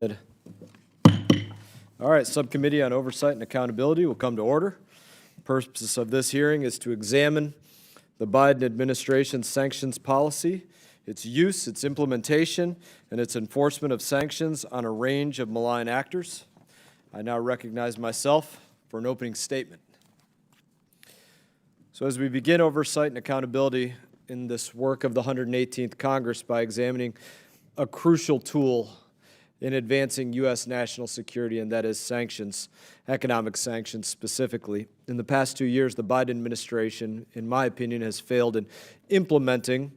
Good. All right, Subcommittee on Oversight and Accountability will come to order. The purpose of this hearing is to examine the Biden administration's sanctions policy, its use, its implementation, and its enforcement of sanctions on a range of malign actors. I now recognize myself for an opening statement. So as we begin oversight and accountability in this work of the 118th Congress by examining a crucial tool in advancing U.S. national security, and that is sanctions, economic sanctions specifically. In the past 2 years, the Biden administration, in my opinion, has failed in implementing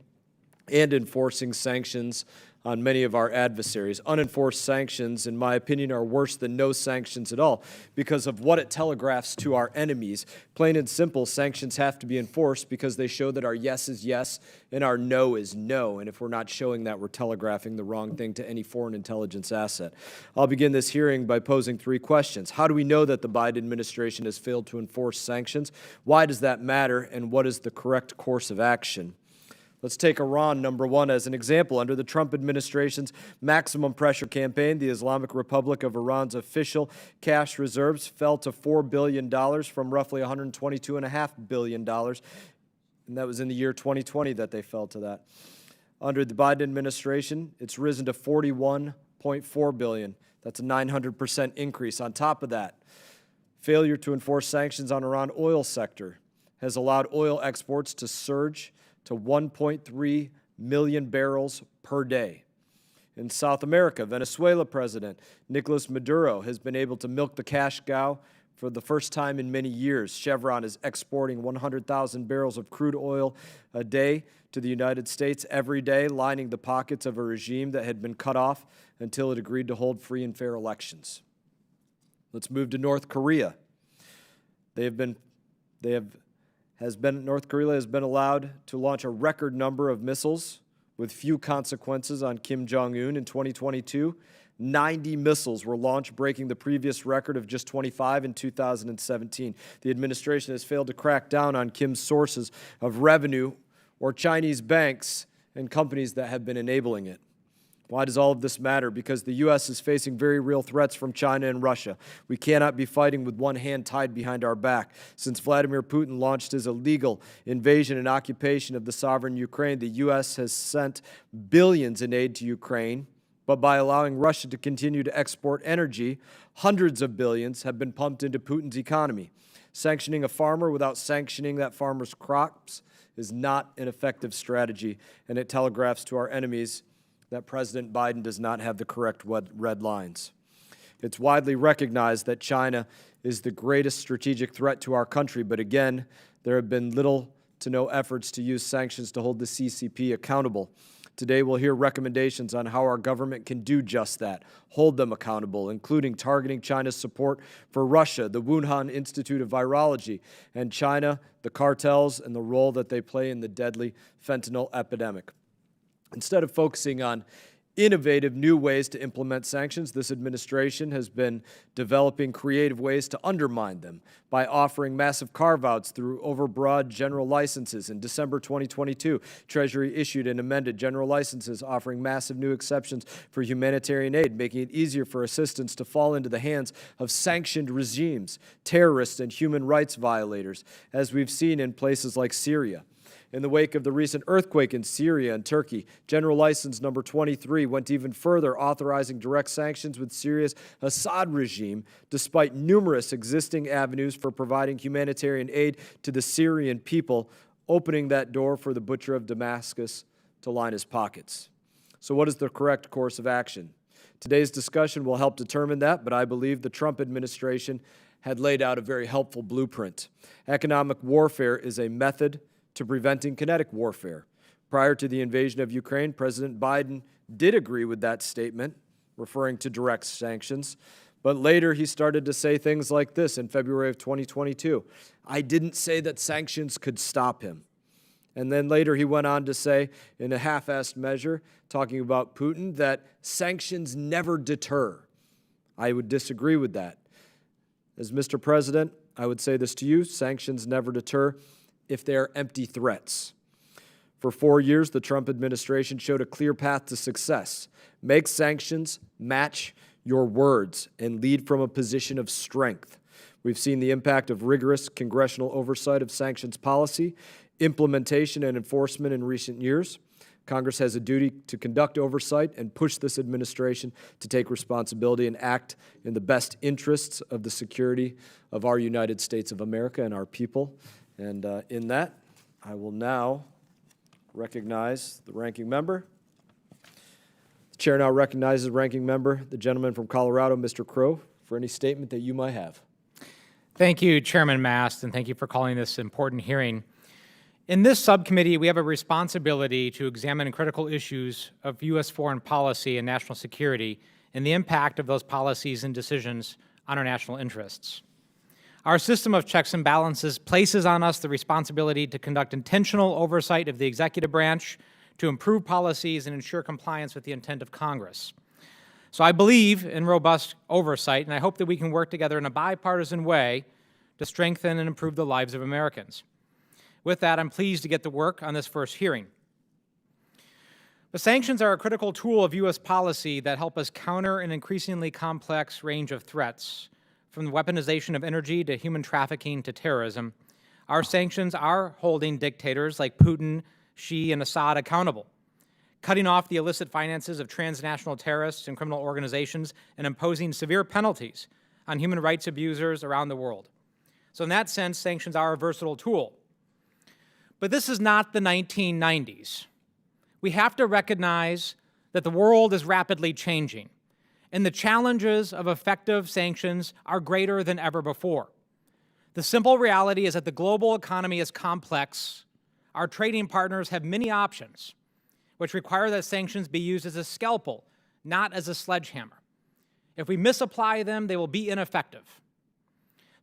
and enforcing sanctions on many of our adversaries. Unenforced sanctions, in my opinion, are worse than no sanctions at all because of what it telegraphs to our enemies. Plain and simple, sanctions have to be enforced because they show that our yes is yes and our no is no. And if we're not showing that, we're telegraphing the wrong thing to any foreign intelligence asset. I'll begin this hearing by posing 3 questions. How do we know that the Biden administration has failed to enforce sanctions? Why does that matter? And what is the correct course of action? Let's take Iran, number 1, as an example. Under the Trump administration's maximum pressure campaign, the Islamic Republic of Iran's official cash reserves fell to $4 billion from roughly $122.5 billion. And that was in the year 2020 that they fell to that. Under the Biden administration, it's risen to $41.4 billion. That's a 900% increase. On top of that, failure to enforce sanctions on Iran oil sector has allowed oil exports to surge to 1.3 million barrels per day. In South America, Venezuela President Nicolas Maduro has been able to milk the cash cow for the first time in many years. Chevron is exporting 100,000 barrels of crude oil a day to the United States every day, lining the pockets of a regime that had been cut off until it agreed to hold free and fair elections. Let's move to North Korea. North Korea has been allowed to launch a record number of missiles with few consequences on Kim Jong-un in 2022. 90 missiles were launched, breaking the previous record of just 25 in 2017. The administration has failed to crack down on Kim's sources of revenue or Chinese banks and companies that have been enabling it. Why does all of this matter? Because the U.S. is facing very real threats from China and Russia. We cannot be fighting with one hand tied behind our back. Since Vladimir Putin launched his illegal invasion and occupation of the sovereign Ukraine, the U.S. has sent billions in aid to Ukraine, but by allowing Russia to continue to export energy, hundreds of billions have been pumped into Putin's economy. Sanctioning a farmer without sanctioning that farmer's crops is not an effective strategy, and it telegraphs to our enemies that President Biden does not have the correct red lines. It's widely recognized that China is the greatest strategic threat to our country, but again, there have been little to no efforts to use sanctions to hold the CCP accountable. Today, we'll hear recommendations on how our government can do just that, hold them accountable, including targeting China's support for Russia, the Wuhan Institute of Virology, and China, the cartels, and the role that they play in the deadly fentanyl epidemic. Instead of focusing on innovative new ways to implement sanctions, this administration has been developing creative ways to undermine them by offering massive carve-outs through overbroad general licenses. In December 2022, Treasury issued and amended general licenses offering massive new exceptions for humanitarian aid, making it easier for assistance to fall into the hands of sanctioned regimes, terrorists, and human rights violators, as we've seen in places like Syria. In the wake of the recent earthquake in Syria and Turkey, General License Number 23 went even further, authorizing direct sanctions with Syria's Assad regime, despite numerous existing avenues for providing humanitarian aid to the Syrian people, opening that door for the butcher of Damascus to line his pockets. So what is the correct course of action? Today's discussion will help determine that, but I believe the Trump administration had laid out a very helpful blueprint. Economic warfare is a method to preventing kinetic warfare. Prior to the invasion of Ukraine, President Biden did agree with that statement, referring to direct sanctions, but later he started to say things like this in February of 2022. I didn't say that sanctions could stop him. And then later he went on to say, in a half-assed measure, talking about Putin, that sanctions never deter. I would disagree with that. As Mr. President, I would say this to you, sanctions never deter if they are empty threats. For 4 years, the Trump administration showed a clear path to success. Make sanctions match your words and lead from a position of strength. We've seen the impact of rigorous congressional oversight of sanctions policy, implementation, and enforcement in recent years. Congress has a duty to conduct oversight and push this administration to take responsibility and act in the best interests of the security of our United States of America and our people. And in that, I will now recognize the ranking member. The chair now recognizes the ranking member, the gentleman from Colorado, Mr. Crow, for any statement that you might have. Thank you, Chairman Mast, and thank you for calling this important hearing. In this subcommittee, we have a responsibility to examine critical issues of U.S. foreign policy and national security and the impact of those policies and decisions on our national interests. Our system of checks and balances places on us the responsibility to conduct intentional oversight of the executive branch, to improve policies and ensure compliance with the intent of Congress. So I believe in robust oversight, and I hope that we can work together in a bipartisan way to strengthen and improve the lives of Americans. With that, I'm pleased to get to work on this first hearing. The sanctions are a critical tool of U.S. policy that help us counter an increasingly complex range of threats, from the weaponization of energy to human trafficking to terrorism. Our sanctions are holding dictators like Putin, Xi, and Assad accountable, cutting off the illicit finances of transnational terrorists and criminal organizations, and imposing severe penalties on human rights abusers around the world. So in that sense, sanctions are a versatile tool. But this is not the 1990s. We have to recognize that the world is rapidly changing, and the challenges of effective sanctions are greater than ever before. The simple reality is that the global economy is complex. Our trading partners have many options, which require that sanctions be used as a scalpel, not as a sledgehammer. If we misapply them, they will be ineffective.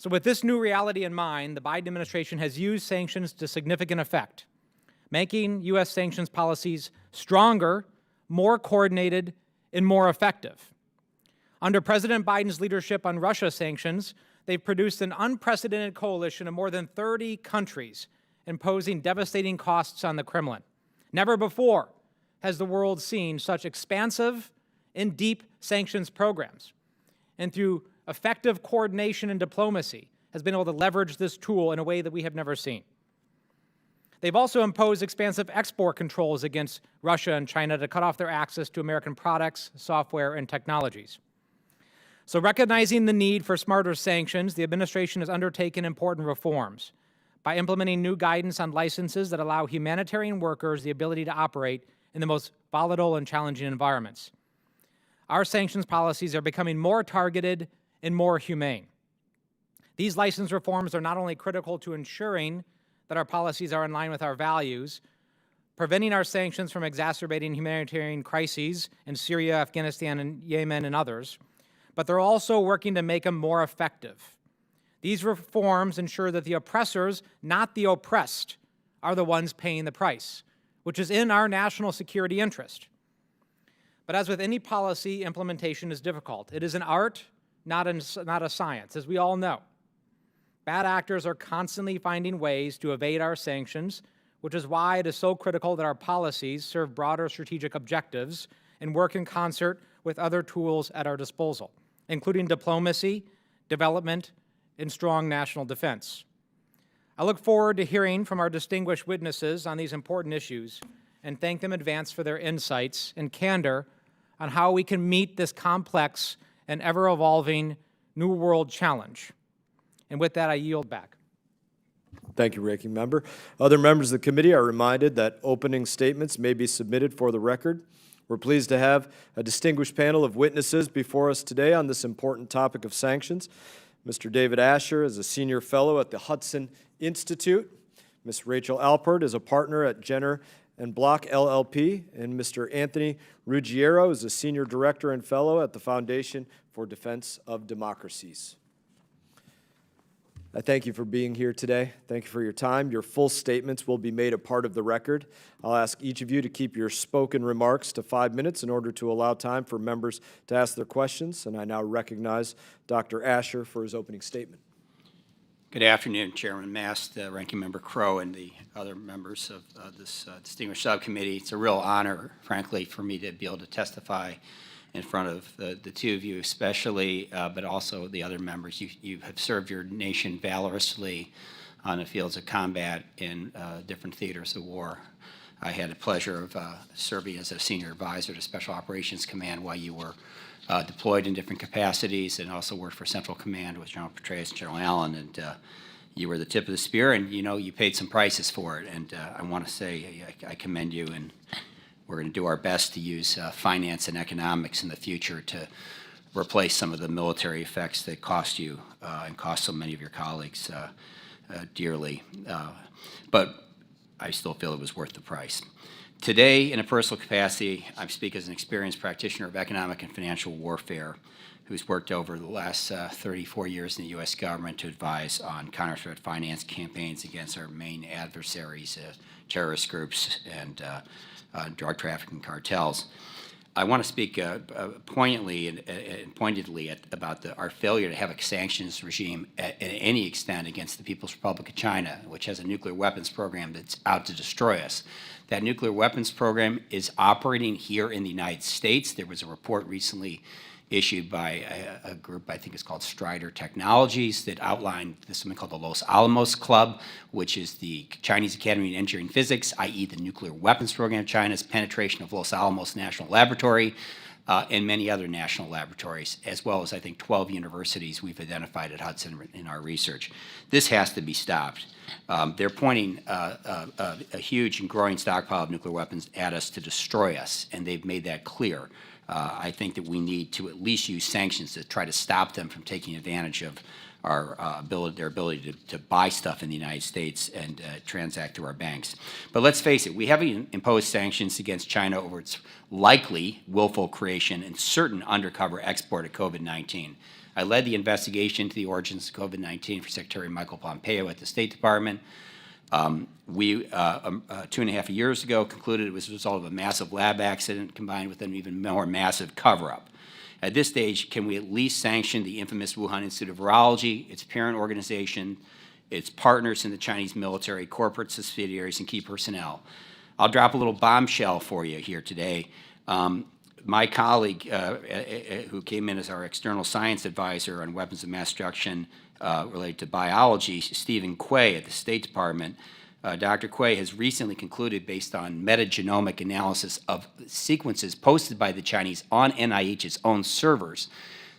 So with this new reality in mind, the Biden administration has used sanctions to significant effect, making U.S. sanctions policies stronger, more coordinated, and more effective. Under President Biden's leadership on Russia sanctions, they've produced an unprecedented coalition of more than 30 countries imposing devastating costs on the Kremlin. Never before has the world seen such expansive and deep sanctions programs. And through effective coordination and diplomacy, has been able to leverage this tool in a way that we have never seen. They've also imposed expansive export controls against Russia and China to cut off their access to American products, software, and technologies. So recognizing the need for smarter sanctions, the administration has undertaken important reforms by implementing new guidance on licenses that allow humanitarian workers the ability to operate in the most volatile and challenging environments. Our sanctions policies are becoming more targeted and more humane. These license reforms are not only critical to ensuring that our policies are in line with our values, preventing our sanctions from exacerbating humanitarian crises in Syria, Afghanistan, and Yemen, and others, but they're also working to make them more effective. These reforms ensure that the oppressors, not the oppressed, are the ones paying the price, which is in our national security interest. But as with any policy, implementation is difficult. It is an art, not a science, as we all know. Bad actors are constantly finding ways to evade our sanctions, which is why it is so critical that our policies serve broader strategic objectives and work in concert with other tools at our disposal, including diplomacy, development, and strong national defense. I look forward to hearing from our distinguished witnesses on these important issues and thank them in advance for their insights and candor on how we can meet this complex and ever-evolving new world challenge. And with that, I yield back. Thank you, Ranking Member. Other members of the committee are reminded that opening statements may be submitted for the record. We're pleased to have a distinguished panel of witnesses before us today on this important topic of sanctions. Mr. David Asher is a senior fellow at the Hudson Institute. Ms. Rachel Alpert is a partner at Jenner and Block LLP, and Mr. Anthony Ruggiero is a senior director and fellow at the Foundation for Defense of Democracies. I thank you for being here today. Thank you for your time. Your full statements will be made a part of the record. I'll ask each of you to keep your spoken remarks to 5 minutes in order to allow time for members to ask their questions. And I now recognize Dr. Asher for his opening statement. Good afternoon, Chairman Mast, Ranking Member Crow, and the other members of this distinguished subcommittee. It's a real honor, frankly, for me to be able to testify in front of the two of you especially, but also the other members. You have served your nation valorously on the fields of combat in different theaters of war. I had the pleasure of serving as a senior advisor to Special Operations Command while you were deployed in different capacities, and also worked for Central Command with General Petraeus and General Allen, and you were the tip of the spear, and you paid some prices for it, and I want to say I commend you, and we're going to do our best to use finance and economics in the future to replace some of the military effects that cost you and cost so many of your colleagues dearly. But I still feel it was worth the price. Today, in a personal capacity, I speak as an experienced practitioner of economic and financial warfare who's worked over the last 34 years in the U.S. government to advise on counter-threat finance campaigns against our main adversaries, terrorist groups and drug trafficking cartels. I want to speak poignantly and pointedly about our failure to have a sanctions regime at any extent against the People's Republic of China, which has a nuclear weapons program that's out to destroy us. That nuclear weapons program is operating here in the United States. There was a report recently issued by a group, I think it's called Strider Technologies, that outlined something called the Los Alamos Club, which is the Chinese Academy of Engineering Physics, i.e. the nuclear weapons program of China's penetration of Los Alamos National Laboratory, and many other national laboratories, as well as, I think, 12 universities we've identified at Hudson in our research. This has to be stopped. They're pointing a huge and growing stockpile of nuclear weapons at us to destroy us, and they've made that clear. I think that we need to at least use sanctions to try to stop them from taking advantage of their ability to buy stuff in the United States and transact through our banks. But let's face it, we haven't imposed sanctions against China over its likely willful creation and certain undercover export of COVID-19. I led the investigation into the origins of COVID-19 for Secretary Michael Pompeo at the State Department. We, 2.5 years ago, concluded it was a result of a massive lab accident combined with an even more massive cover-up. At this stage, can we at least sanction the infamous Wuhan Institute of Virology, its parent organization, its partners in the Chinese military, corporate subsidiaries, and key personnel? I'll drop a little bombshell for you here today. My colleague, who came in as our external science advisor on weapons of mass destruction related to biology, Stephen Quay at the State Department, Dr. Quay has recently concluded, based on metagenomic analysis of sequences posted by the Chinese on NIH's own servers,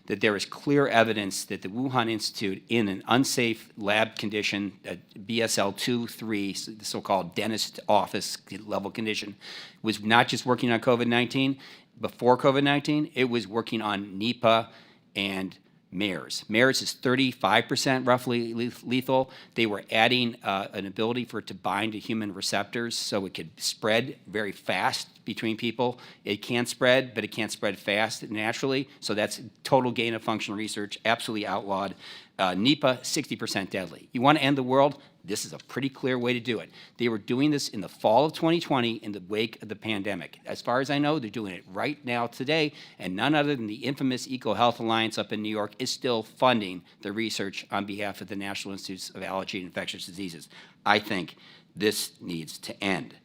that there is clear evidence that the Wuhan Institute, in an unsafe lab condition, BSL 2-3, the so-called dentist office level condition, was not just working on COVID-19. Before COVID-19, it was working on Nipah and MERS. MERS is 35% roughly lethal. They were adding an ability for it to bind to human receptors so it could spread very fast between people. It can spread, but it can't spread fast naturally. So that's total gain of function research, absolutely outlawed. Nipah, 60% deadly. You want to end the world? This is a pretty clear way to do it. They were doing this in the fall of 2020 in the wake of the pandemic. As far as I know, they're doing it right now today, and none other than the infamous EcoHealth Alliance up in New York is still funding the research on behalf of the National Institutes of Allergy and Infectious Diseases. I think this needs to end.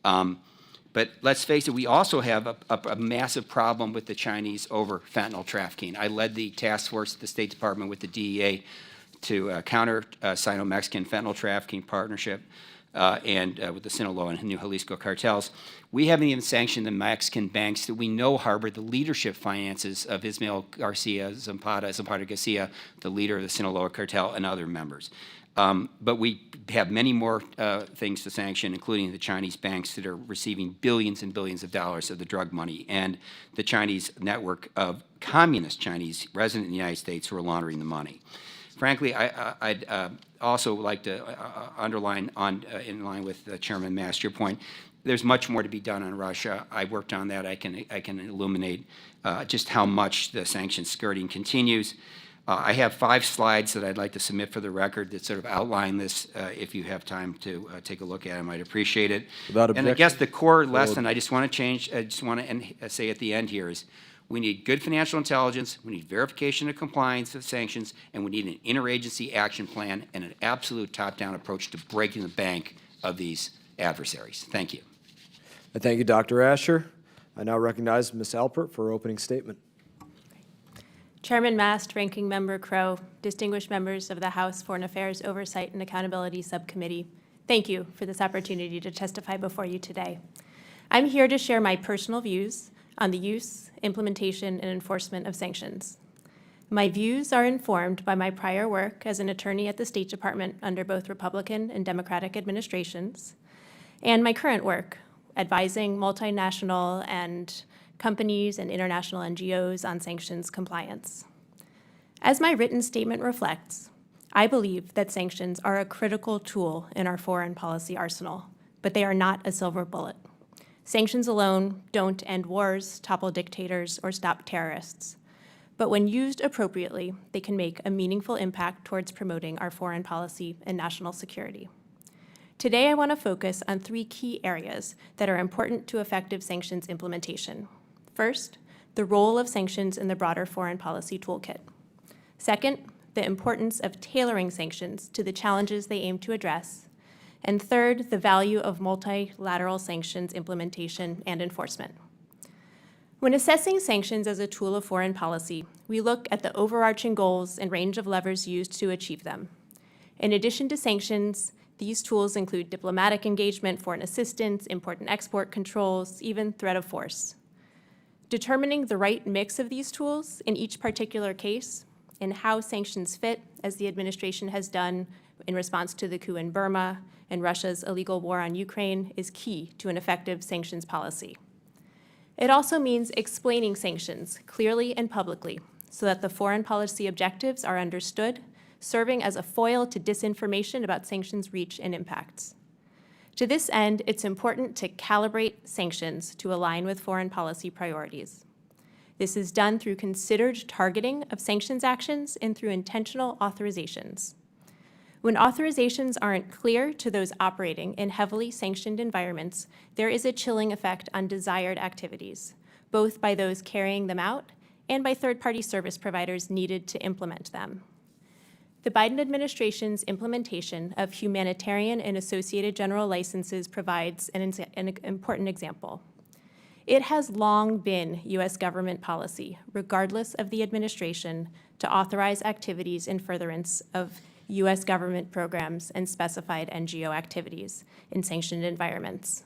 But let's face it, we also have a massive problem with the Chinese over fentanyl trafficking. I led the task force at the State Department with the DEA to counter Sino-Mexican fentanyl trafficking partnership and with the Sinaloa and New Jalisco cartels. We haven't even sanctioned the Mexican banks that we know harbor the leadership finances of Ismael Garcia Zapata Garcia, the leader of the Sinaloa cartel, and other members. But we have many more things to sanction, including the Chinese banks that are receiving billions and billions of dollars of the drug money, and the Chinese network of communist Chinese resident in the United States who are laundering the money. Frankly, I'd also like to underline, in line with Chairman Mast, your point, there's much more to be done on Russia. I worked on that. I can illuminate just how much the sanctions skirting continues. I have 5 slides that I'd like to submit for the record that sort of outline this. If you have time to take a look at them, I'd appreciate it. Without objection. And I guess the core lesson I just want to say at the end here is we need good financial intelligence, we need verification of compliance of sanctions, and we need an interagency action plan and an absolute top-down approach to breaking the bank of these adversaries. Thank you. Thank you, Dr. Asher. I now recognize Ms. Alpert for her opening statement. Chairman Mast, Ranking Member Crow, distinguished members of the House Foreign Affairs Oversight and Accountability Subcommittee, thank you for this opportunity to testify before you today. I'm here to share my personal views on the use, implementation, and enforcement of sanctions. My views are informed by my prior work as an attorney at the State Department under both Republican and Democratic administrations, and my current work advising multinational and companies and international NGOs on sanctions compliance. As my written statement reflects, I believe that sanctions are a critical tool in our foreign policy arsenal, but they are not a silver bullet. Sanctions alone don't end wars, topple dictators, or stop terrorists. But when used appropriately, they can make a meaningful impact towards promoting our foreign policy and national security. Today, I want to focus on 3 key areas that are important to effective sanctions implementation. First, the role of sanctions in the broader foreign policy toolkit. Second, the importance of tailoring sanctions to the challenges they aim to address. And third, the value of multilateral sanctions implementation and enforcement. When assessing sanctions as a tool of foreign policy, we look at the overarching goals and range of levers used to achieve them. In addition to sanctions, these tools include diplomatic engagement, foreign assistance, import and export controls, even threat of force. Determining the right mix of these tools in each particular case and how sanctions fit, as the administration has done in response to the coup in Burma and Russia's illegal war on Ukraine, is key to an effective sanctions policy. It also means explaining sanctions clearly and publicly so that the foreign policy objectives are understood, serving as a foil to disinformation about sanctions' reach and impacts. To this end, it's important to calibrate sanctions to align with foreign policy priorities. This is done through considered targeting of sanctions actions and through intentional authorizations. When authorizations aren't clear to those operating in heavily sanctioned environments, there is a chilling effect on desired activities, both by those carrying them out and by third-party service providers needed to implement them. The Biden administration's implementation of humanitarian and associated general licenses provides an important example. It has long been U.S. government policy, regardless of the administration, to authorize activities in furtherance of U.S. government programs and specified NGO activities in sanctioned environments.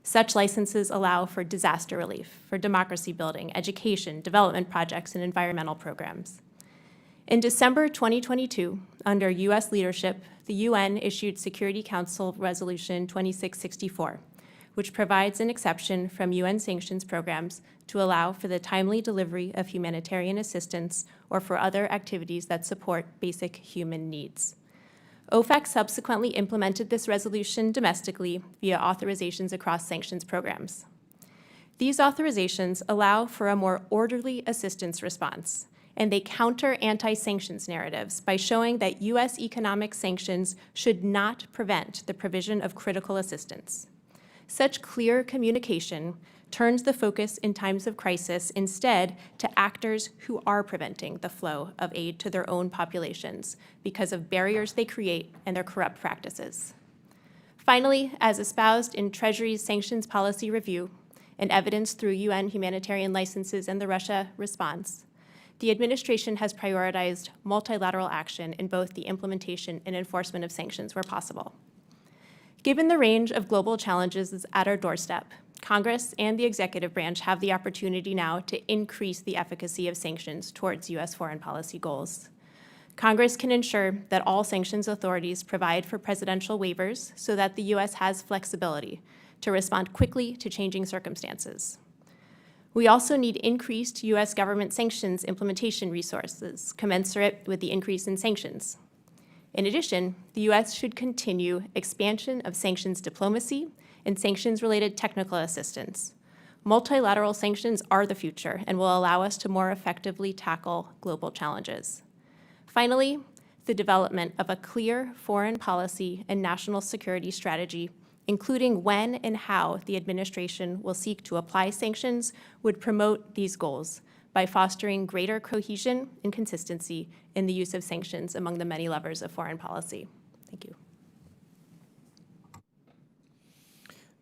Such licenses allow for disaster relief, for democracy building, education, development projects, and environmental programs. In December 2022, under U.S. leadership, the UN issued Security Council Resolution 2664, which provides an exception from UN sanctions programs to allow for the timely delivery of humanitarian assistance or for other activities that support basic human needs. OFAC subsequently implemented this resolution domestically via authorizations across sanctions programs. These authorizations allow for a more orderly assistance response, and they counter anti-sanctions narratives by showing that U.S. economic sanctions should not prevent the provision of critical assistance. Such clear communication turns the focus in times of crisis instead to actors who are preventing the flow of aid to their own populations because of barriers they create and their corrupt practices. Finally, as espoused in Treasury's sanctions policy review and evidenced through UN humanitarian licenses and the Russia response, the administration has prioritized multilateral action in both the implementation and enforcement of sanctions where possible. Given the range of global challenges at our doorstep, Congress and the executive branch have the opportunity now to increase the efficacy of sanctions towards U.S. foreign policy goals. Congress can ensure that all sanctions authorities provide for presidential waivers so that the U.S. has flexibility to respond quickly to changing circumstances. We also need increased U.S. government sanctions implementation resources commensurate with the increase in sanctions. In addition, the U.S. should continue expansion of sanctions diplomacy and sanctions-related technical assistance. Multilateral sanctions are the future and will allow us to more effectively tackle global challenges. Finally, the development of a clear foreign policy and national security strategy, including when and how the administration will seek to apply sanctions, would promote these goals by fostering greater cohesion and consistency in the use of sanctions among the many levers of foreign policy. Thank you.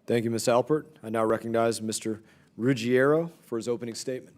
Thank you, Ms. Alpert. I now recognize Mr. Ruggiero for his opening statement.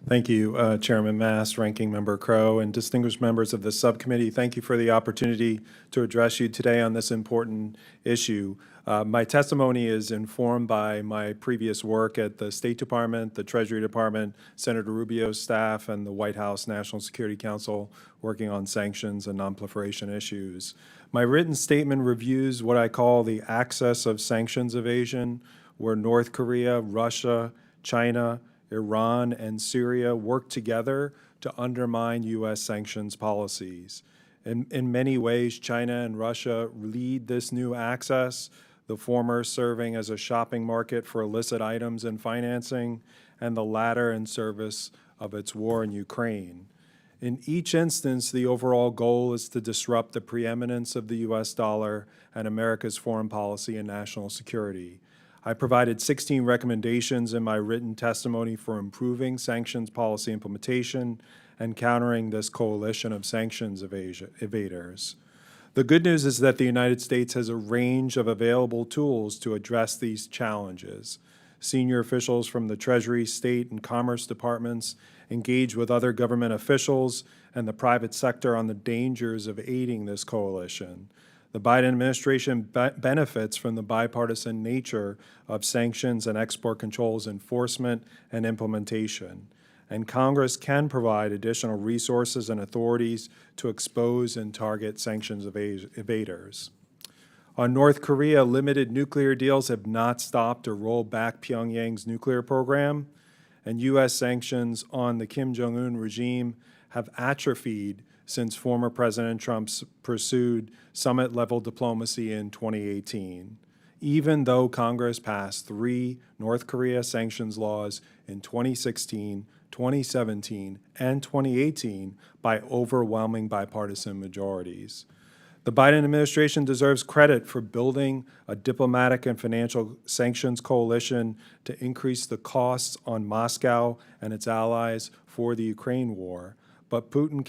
Thank you, Chairman Mast, Ranking Member Crow, and distinguished members of the subcommittee. Thank you for the opportunity to address you today on this important issue. My testimony is informed by my previous work at the State Department, the Treasury Department, Senator Rubio's staff, and the White House National Security Council working on sanctions and nonproliferation issues. My written statement reviews what I call the axis of sanctions evasion, where North Korea, Russia, China, Iran, and Syria work together to undermine U.S. sanctions policies. In many ways, China and Russia lead this new axis, the former serving as a shopping market for illicit items and financing, and the latter in service of its war in Ukraine. In each instance, the overall goal is to disrupt the preeminence of the U.S. dollar and America's foreign policy and national security. I provided 16 recommendations in my written testimony for improving sanctions policy implementation and countering this coalition of sanctions evaders. The good news is that the United States has a range of available tools to address these challenges. Senior officials from the Treasury, State, and Commerce departments engage with other government officials and the private sector on the dangers of aiding this coalition. The Biden administration benefits from the bipartisan nature of sanctions and export controls enforcement and implementation, and Congress can provide additional resources and authorities to expose and target sanctions evaders. On North Korea, limited nuclear deals have not stopped or rolled back Pyongyang's nuclear program, and U.S. sanctions on the Kim Jong-un regime have atrophied since former President Trump pursued summit-level diplomacy in 2018, even though Congress passed 3 North Korea sanctions laws in 2016, 2017, and 2018 by overwhelming bipartisan majorities. The Biden administration deserves credit for building a diplomatic and financial sanctions coalition to increase the costs on Moscow and its allies for the Ukraine war. But Putin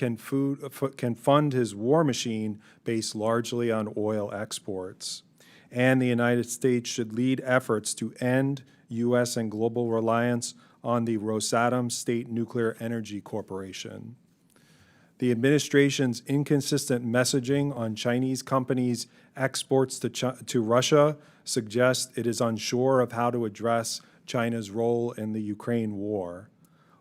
can fund his war machine based largely on oil exports. And the United States should lead efforts to end U.S. and global reliance on the Rosatom State Nuclear Energy Corporation. The administration's inconsistent messaging on Chinese companies' exports to Russia suggests it is unsure of how to address China's role in the Ukraine war.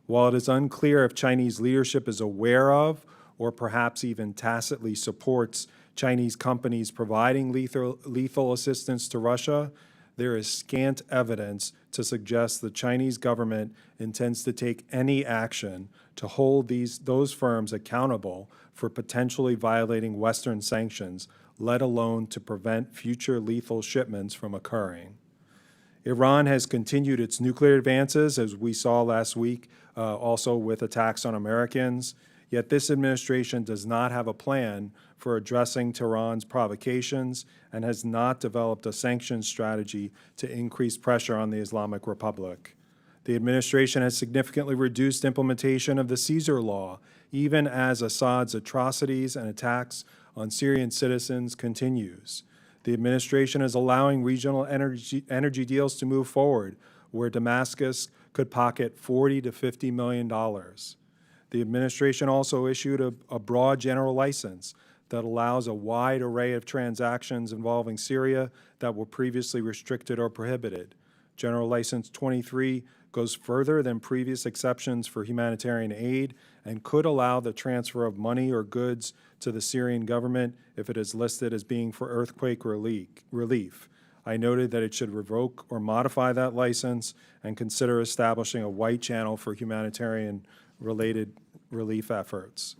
While it is unclear if Chinese leadership is aware of or perhaps even tacitly supports Chinese companies providing lethal assistance to Russia, there is scant evidence to suggest the Chinese government intends to take any action to hold those firms accountable for potentially violating Western sanctions, let alone to prevent future lethal shipments from occurring. Iran has continued its nuclear advances, as we saw last week, also with attacks on Americans. Yet this administration does not have a plan for addressing Tehran's provocations and has not developed a sanctions strategy to increase pressure on the Islamic Republic. The administration has significantly reduced implementation of the Caesar Law, even as Assad's atrocities and attacks on Syrian citizens continues. The administration is allowing regional energy deals to move forward, where Damascus could pocket $40 to $50 million. The administration also issued a broad general license that allows a wide array of transactions involving Syria that were previously restricted or prohibited. General License 23 goes further than previous exceptions for humanitarian aid and could allow the transfer of money or goods to the Syrian government if it is listed as being for earthquake relief. I noted that it should revoke or modify that license and consider establishing a white channel for humanitarian-related relief efforts.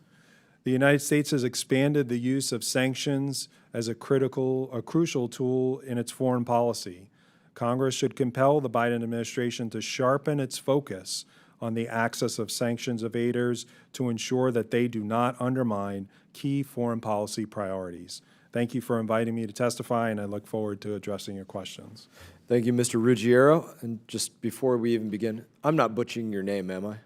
The United States has expanded the use of sanctions as a crucial tool in its foreign policy. Congress should compel the Biden administration to sharpen its focus on the axis of sanctions evaders to ensure that they do not undermine key foreign policy priorities. Thank you for inviting me to testify, and I look forward to addressing your questions. Thank you, Mr. Ruggiero. And just before we even begin, I'm not butchering your name, am I?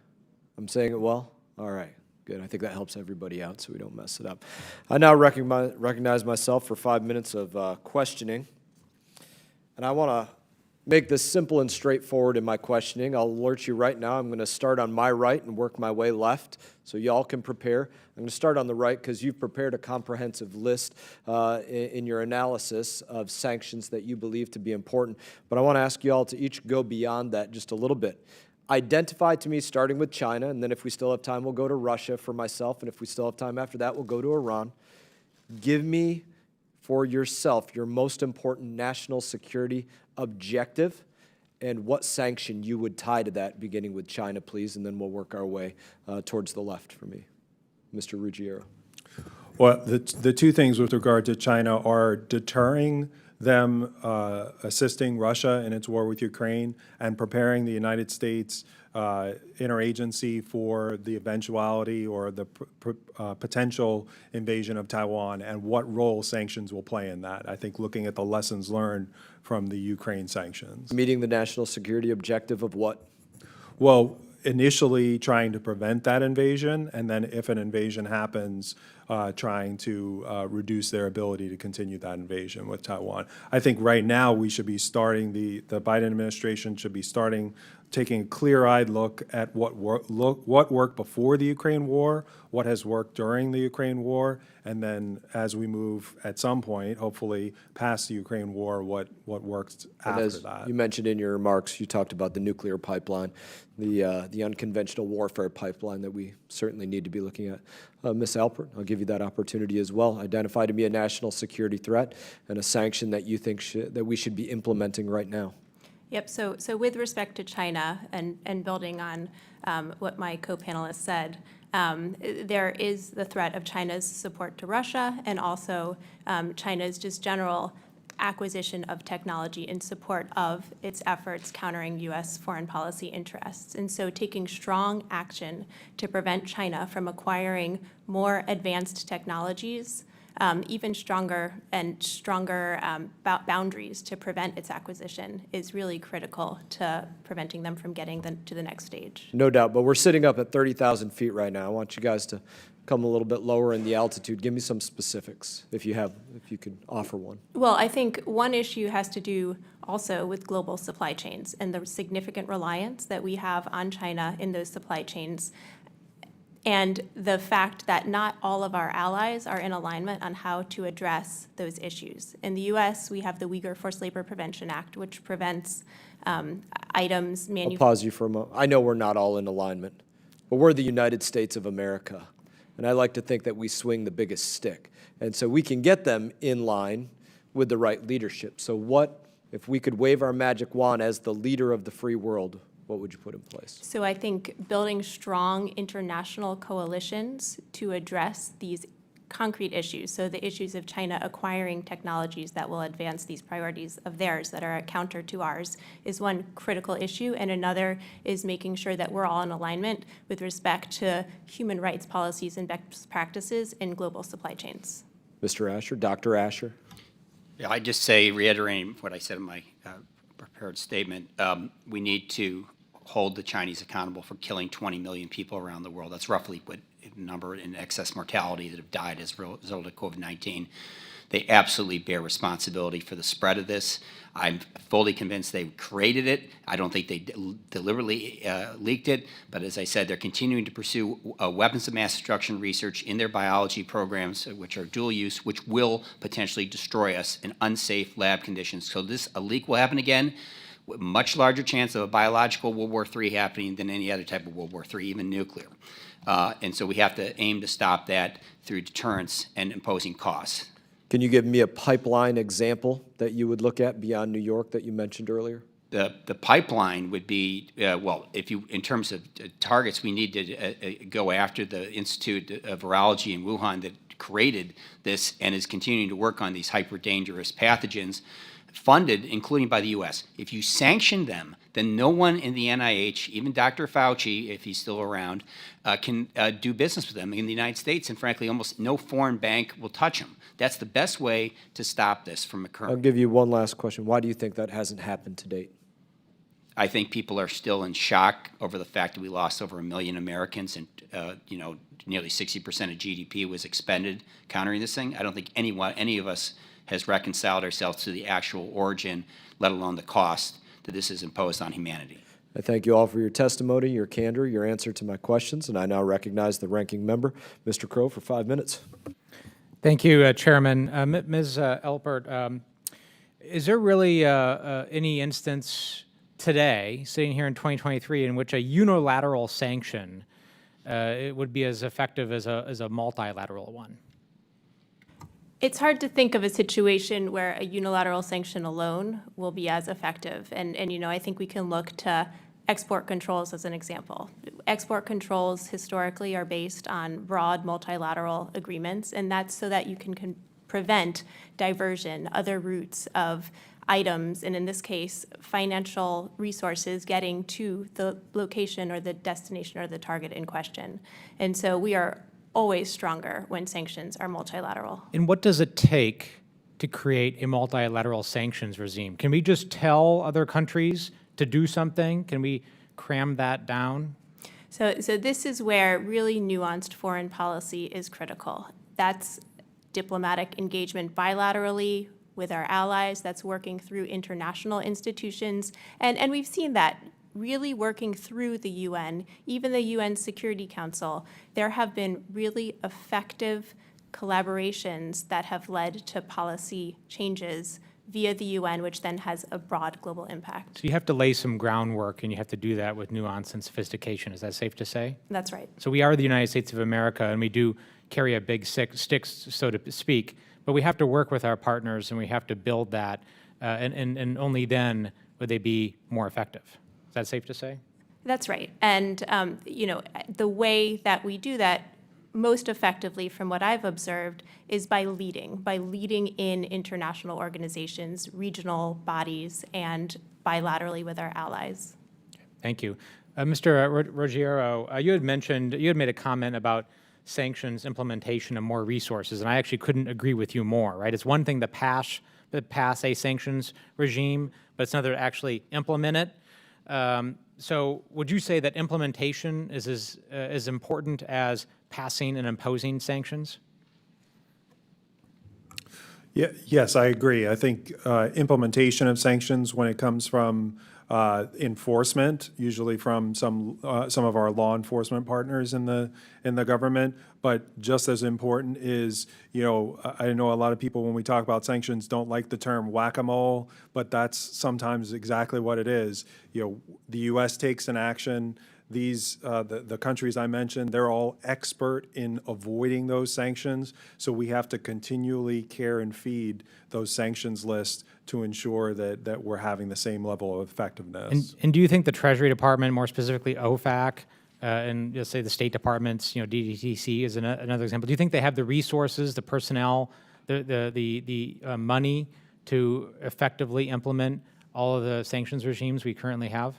I'm saying it well? All right, good. I think that helps everybody out so we don't mess it up. I now recognize myself for 5 minutes of questioning. And I want to Make this simple and straightforward in my questioning. I'll alert you right now. I'm going to start on my right and work my way left so y'all can prepare. I'm going to start on the right because you've prepared a comprehensive list in your analysis of sanctions that you believe to be important. But I want to ask you all to each go beyond that just a little bit. Identify to me, starting with China, and then if we still have time, we'll go to Russia for myself, and if we still have time after that, we'll go to Iran. Give me, for yourself, your most important national security objective and what sanction you would tie to that, beginning with China, please, and then we'll work our way towards the left for me. Mr. Ruggiero. Well, the two things with regard to China are deterring them assisting Russia in its war with Ukraine and preparing the United States interagency for the eventuality or the potential invasion of Taiwan and what role sanctions will play in that. I think looking at the lessons learned from the Ukraine sanctions. Meeting the national security objective of what? Well, initially trying to prevent that invasion, and then if an invasion happens, trying to reduce their ability to continue that invasion with Taiwan. I think right now we should be starting, the Biden administration should be taking a clear-eyed look at what worked before the Ukraine war, what has worked during the Ukraine war, and then as we move at some point, hopefully past the Ukraine war, what works after that. You mentioned in your remarks, you talked about the nuclear pipeline, the unconventional warfare pipeline that we certainly need to be looking at. Ms. Alpert, I'll give you that opportunity as well. Identify to me a national security threat and a sanction that you think that we should be implementing right now. Yep, so with respect to China and building on what my co-panelist said, there is the threat of China's support to Russia and also China's just general acquisition of technology in support of its efforts countering U.S. foreign policy interests. And so taking strong action to prevent China from acquiring more advanced technologies, even stronger boundaries to prevent its acquisition is really critical to preventing them from getting to the next stage. No doubt, but we're sitting up at 30,000 feet right now. I want you guys to come a little bit lower in the altitude. Give me some specifics, if you could offer one. Well, I think one issue has to do also with global supply chains and the significant reliance that we have on China in those supply chains, and the fact that not all of our allies are in alignment on how to address those issues. In the U.S., we have the Uyghur Forced Labor Prevention Act, which prevents items I'll pause you for a moment. I know we're not all in alignment, but we're the United States of America. And I like to think that we swing the biggest stick. And so we can get them in line with the right leadership. So what, if we could wave our magic wand as the leader of the free world, what would you put in place? So I think building strong international coalitions to address these concrete issues, so the issues of China acquiring technologies that will advance these priorities of theirs that are a counter to ours, is one critical issue, and another is making sure that we're all in alignment with respect to human rights policies and best practices in global supply chains. Mr. Asher, Dr. Asher. Yeah, I just say, reiterating what I said in my prepared statement, we need to hold the Chinese accountable for killing 20 million people around the world. That's roughly what number in excess mortality that have died as a result of COVID-19. They absolutely bear responsibility for the spread of this. I'm fully convinced they created it. I don't think they deliberately leaked it, but as I said, they're continuing to pursue weapons of mass destruction research in their biology programs, which are dual use, which will potentially destroy us in unsafe lab conditions. So a leak will happen again. Much larger chance of a biological World War III happening than any other type of World War III, even nuclear. And so we have to aim to stop that through deterrence and imposing costs. Can you give me a pipeline example that you would look at beyond New York that you mentioned earlier? The pipeline would be, well, in terms of targets, we need to go after the Institute of Virology in Wuhan that created this and is continuing to work on these hyper-dangerous pathogens, funded, including by the U.S. If you sanction them, then no one in the NIH, even Dr. Fauci, if he's still around, can do business with them in the United States, and frankly, almost no foreign bank will touch them. That's the best way to stop this from occurring. I'll give you one last question. Why do you think that hasn't happened to date? I think people are still in shock over the fact that we lost over 1 million Americans and, nearly 60% of GDP was expended countering this thing. I don't think any of us has reconciled ourselves to the actual origin, let alone the cost that this is imposed on humanity. I thank you all for your testimony, your candor, your answer to my questions, and I now recognize the ranking member, Mr. Crow, for 5 minutes. Thank you, Chairman. Ms. Elpert, is there really any instance today, sitting here in 2023, in which a unilateral sanction it would be as effective as a multilateral one? It's hard to think of a situation where a unilateral sanction alone will be as effective. And I think we can look to export controls as an example. Export controls historically are based on broad multilateral agreements, and that's so that you can prevent diversion, other routes of items, and in this case, financial resources getting to the location or the destination or the target in question. And so we are always stronger when sanctions are multilateral. And what does it take to create a multilateral sanctions regime? Can we just tell other countries to do something? Can we cram that down? So this is where really nuanced foreign policy is critical. That's diplomatic engagement bilaterally with our allies, that's working through international institutions, and we've seen that really working through the UN, even the UN Security Council. There have been really effective collaborations that have led to policy changes via the UN, which then has a broad global impact. So you have to lay some groundwork, and you have to do that with nuance and sophistication. Is that safe to say? That's right. So we are the United States of America, and we do carry a big stick, so to speak, but we have to work with our partners, and we have to build that, and only then would they be more effective. Is that safe to say? That's right. And, the way that we do that most effectively, from what I've observed, is by leading in international organizations, regional bodies, and bilaterally with our allies. Thank you. Mr. Ruggiero, you had made a comment about sanctions implementation and more resources, and I actually couldn't agree with you more, right? It's one thing to pass a sanctions regime, but it's another to actually implement it. So would you say that implementation is as important as passing and imposing sanctions? Yeah, yes, I agree. I think implementation of sanctions, when it comes from enforcement, usually from some of our law enforcement partners in the government, but just as important is, I know a lot of people, when we talk about sanctions, don't like the term whack-a-mole, but that's sometimes exactly what it is. The U.S. takes an action. These, the countries I mentioned, they're all expert in avoiding those sanctions, so we have to continually care and feed those sanctions lists to ensure that we're having the same level of effectiveness. And do you think the Treasury Department, more specifically OFAC, and let's say the State Department's, DDTC is another example, do you think they have the resources, the personnel, the money to effectively implement all of the sanctions regimes we currently have?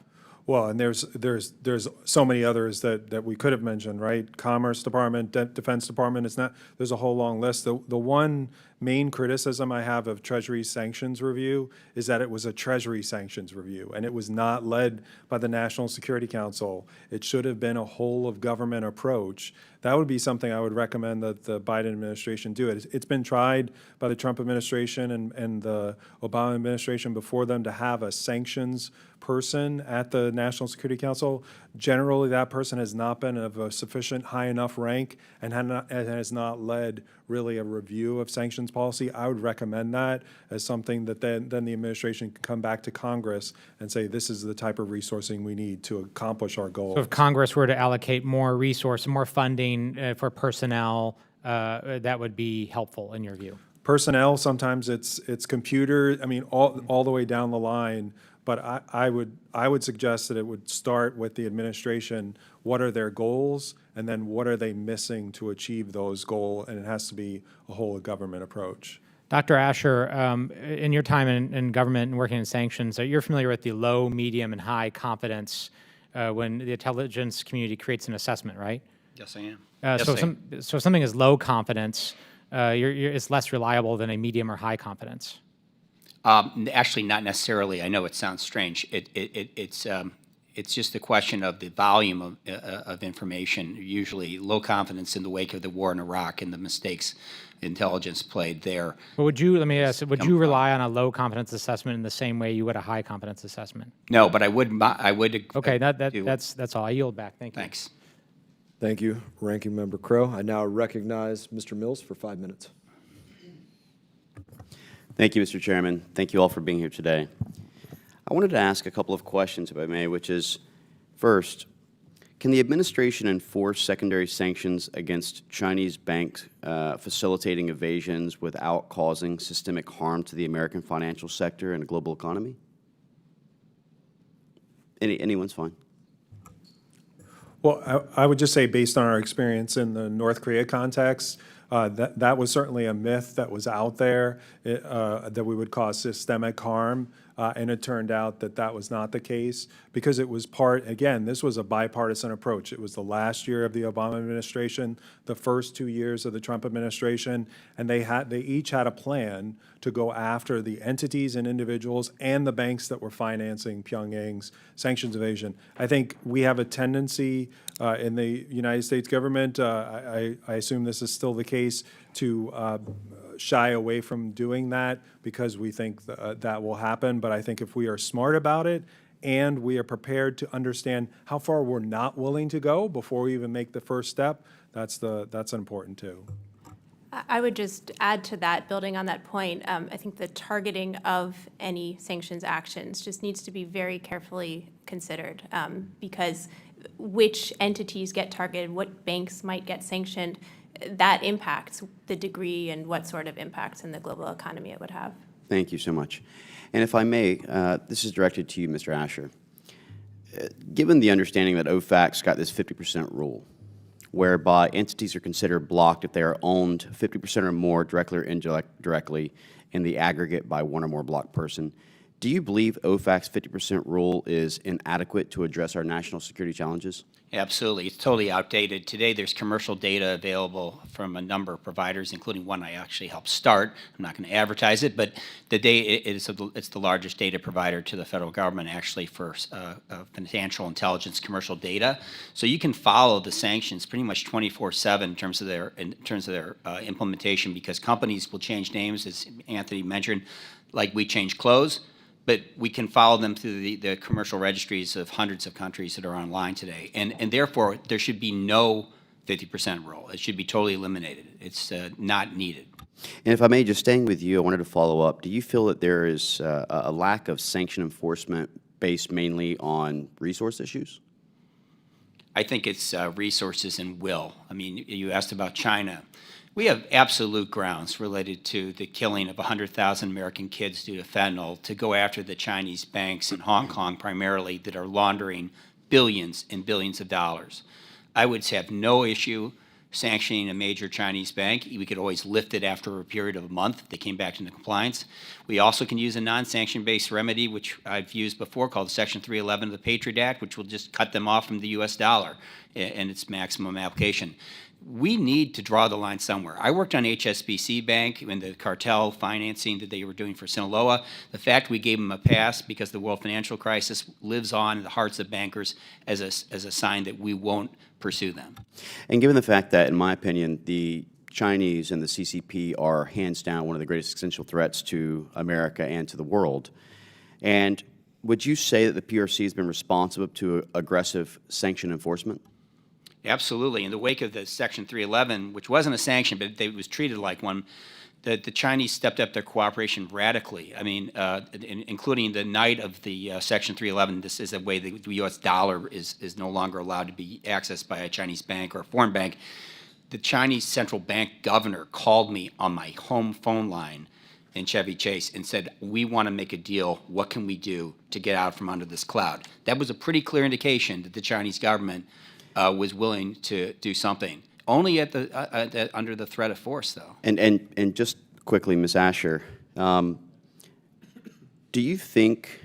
Well, and there's so many others that we could have mentioned, right? Commerce Department, Defense Department, there's a whole long list. The one main criticism I have of Treasury's sanctions review is that it was a Treasury sanctions review, and it was not led by the National Security Council. It should have been a whole of government approach. That would be something I would recommend that the Biden administration do. It's been tried by the Trump administration and the Obama administration before them to have a sanctions person at the National Security Council. Generally, that person has not been of a sufficient high enough rank and has not led really a review of sanctions policy. I would recommend that as something that then the administration can come back to Congress and say, this is the type of resourcing we need to accomplish our goals. So if Congress were to allocate more resource, more funding for personnel, that would be helpful in your view? Personnel, sometimes it's computer, all the way down the line. But I would suggest that it would start with the administration. What are their goals, and then what are they missing to achieve those goals? And it has to be a whole of government approach. Dr. Asher, in your time in government and working in sanctions, you're familiar with the low, medium, and high confidence when the intelligence community creates an assessment, right? Yes, I am. So something is low confidence, it's less reliable than a medium or high confidence. Actually, not necessarily. I know it sounds strange. It's it's just a question of the volume of information, usually low confidence in the wake of the war in Iraq and the mistakes intelligence played there. But would you, let me ask, would you rely on a low confidence assessment in the same way you would a high confidence assessment? No, but I would. Okay, do- that's all. I yield back. Thank you. Thanks. Thank you, Ranking Member Crow. I now recognize Mr. Mills for 5 minutes. Thank you, Mr. Chairman. Thank you all for being here today. I wanted to ask a couple of questions, if I may, which is, first, can the administration enforce secondary sanctions against Chinese banks facilitating evasions without causing systemic harm to the American financial sector and the global economy? Anyone's fine. Well, I would just say, based on our experience in the North Korea context, that was certainly a myth that was out there, that we would cause systemic harm, and it turned out that that was not the case, because it was again, this was a bipartisan approach. It was the last year of the Obama administration, the first 2 years of the Trump administration, and they each had a plan to go after the entities and individuals and the banks that were financing Pyongyang's sanctions evasion. I think we have a tendency in the United States government, I assume this is still the case, to shy away from doing that because we think that will happen. But I think if we are smart about it and we are prepared to understand how far we're not willing to go before we even make the first step, that's important too. I would just add to that, building on that point, I think the targeting of any sanctions actions just needs to be very carefully considered, because which entities get targeted, what banks might get sanctioned, that impacts the degree and what sort of impacts in the global economy it would have. Thank you so much. And if I may, this is directed to you, Mr. Asher. Given the understanding that OFAC's got this 50% rule, whereby entities are considered blocked if they are owned 50% or more directly or indirectly in the aggregate by one or more blocked person, do you believe OFAC's 50% rule is inadequate to address our national security challenges? Absolutely. It's totally outdated. Today, there's commercial data available from a number of providers, including one I actually helped start. I'm not going to advertise it, but it's the largest data provider to the federal government, actually, for financial intelligence commercial data. So you can follow the sanctions pretty much 24/7 in terms of their implementation, because companies will change names, as Anthony mentioned, like we change clothes. But we can follow them through the commercial registries of hundreds of countries that are online today. And therefore, there should be no 50% rule. It should be totally eliminated. It's not needed. And if I may, just staying with you, I wanted to follow up. Do you feel that there is a lack of sanction enforcement based mainly on resource issues? I think it's resources and will. I mean, you asked about China. We have absolute grounds related to the killing of 100,000 American kids due to fentanyl to go after the Chinese banks in Hong Kong primarily that are laundering billions and billions of dollars. I would have no issue sanctioning a major Chinese bank. We could always lift it after a period of a month if they came back into compliance. We also can use a non-sanction-based remedy, which I've used before, called Section 311 of the Patriot Act, which will just cut them off from the U.S. dollar and its maximum application. We need to draw the line somewhere. I worked on HSBC Bank in the cartel financing that they were doing for Sinaloa. The fact we gave them a pass because the world financial crisis lives on in the hearts of bankers as a sign that we won't pursue them. And given the fact that, in my opinion, the Chinese and the CCP are hands down one of the greatest existential threats to America and to the world, and would you say that the PRC has been responsive to aggressive sanction enforcement? Absolutely. In the wake of the Section 311, which wasn't a sanction, but it was treated like one, the Chinese stepped up their cooperation radically. I mean, including the night of the Section 311, this is a way the U.S. dollar is no longer allowed to be accessed by a Chinese bank or a foreign bank. The Chinese central bank governor called me on my home phone line in Chevy Chase and said, we want to make a deal. What can we do to get out from under this cloud? That was a pretty clear indication that the Chinese government was willing to do something. Only under the threat of force, though. And just quickly, Ms. Asher, do you think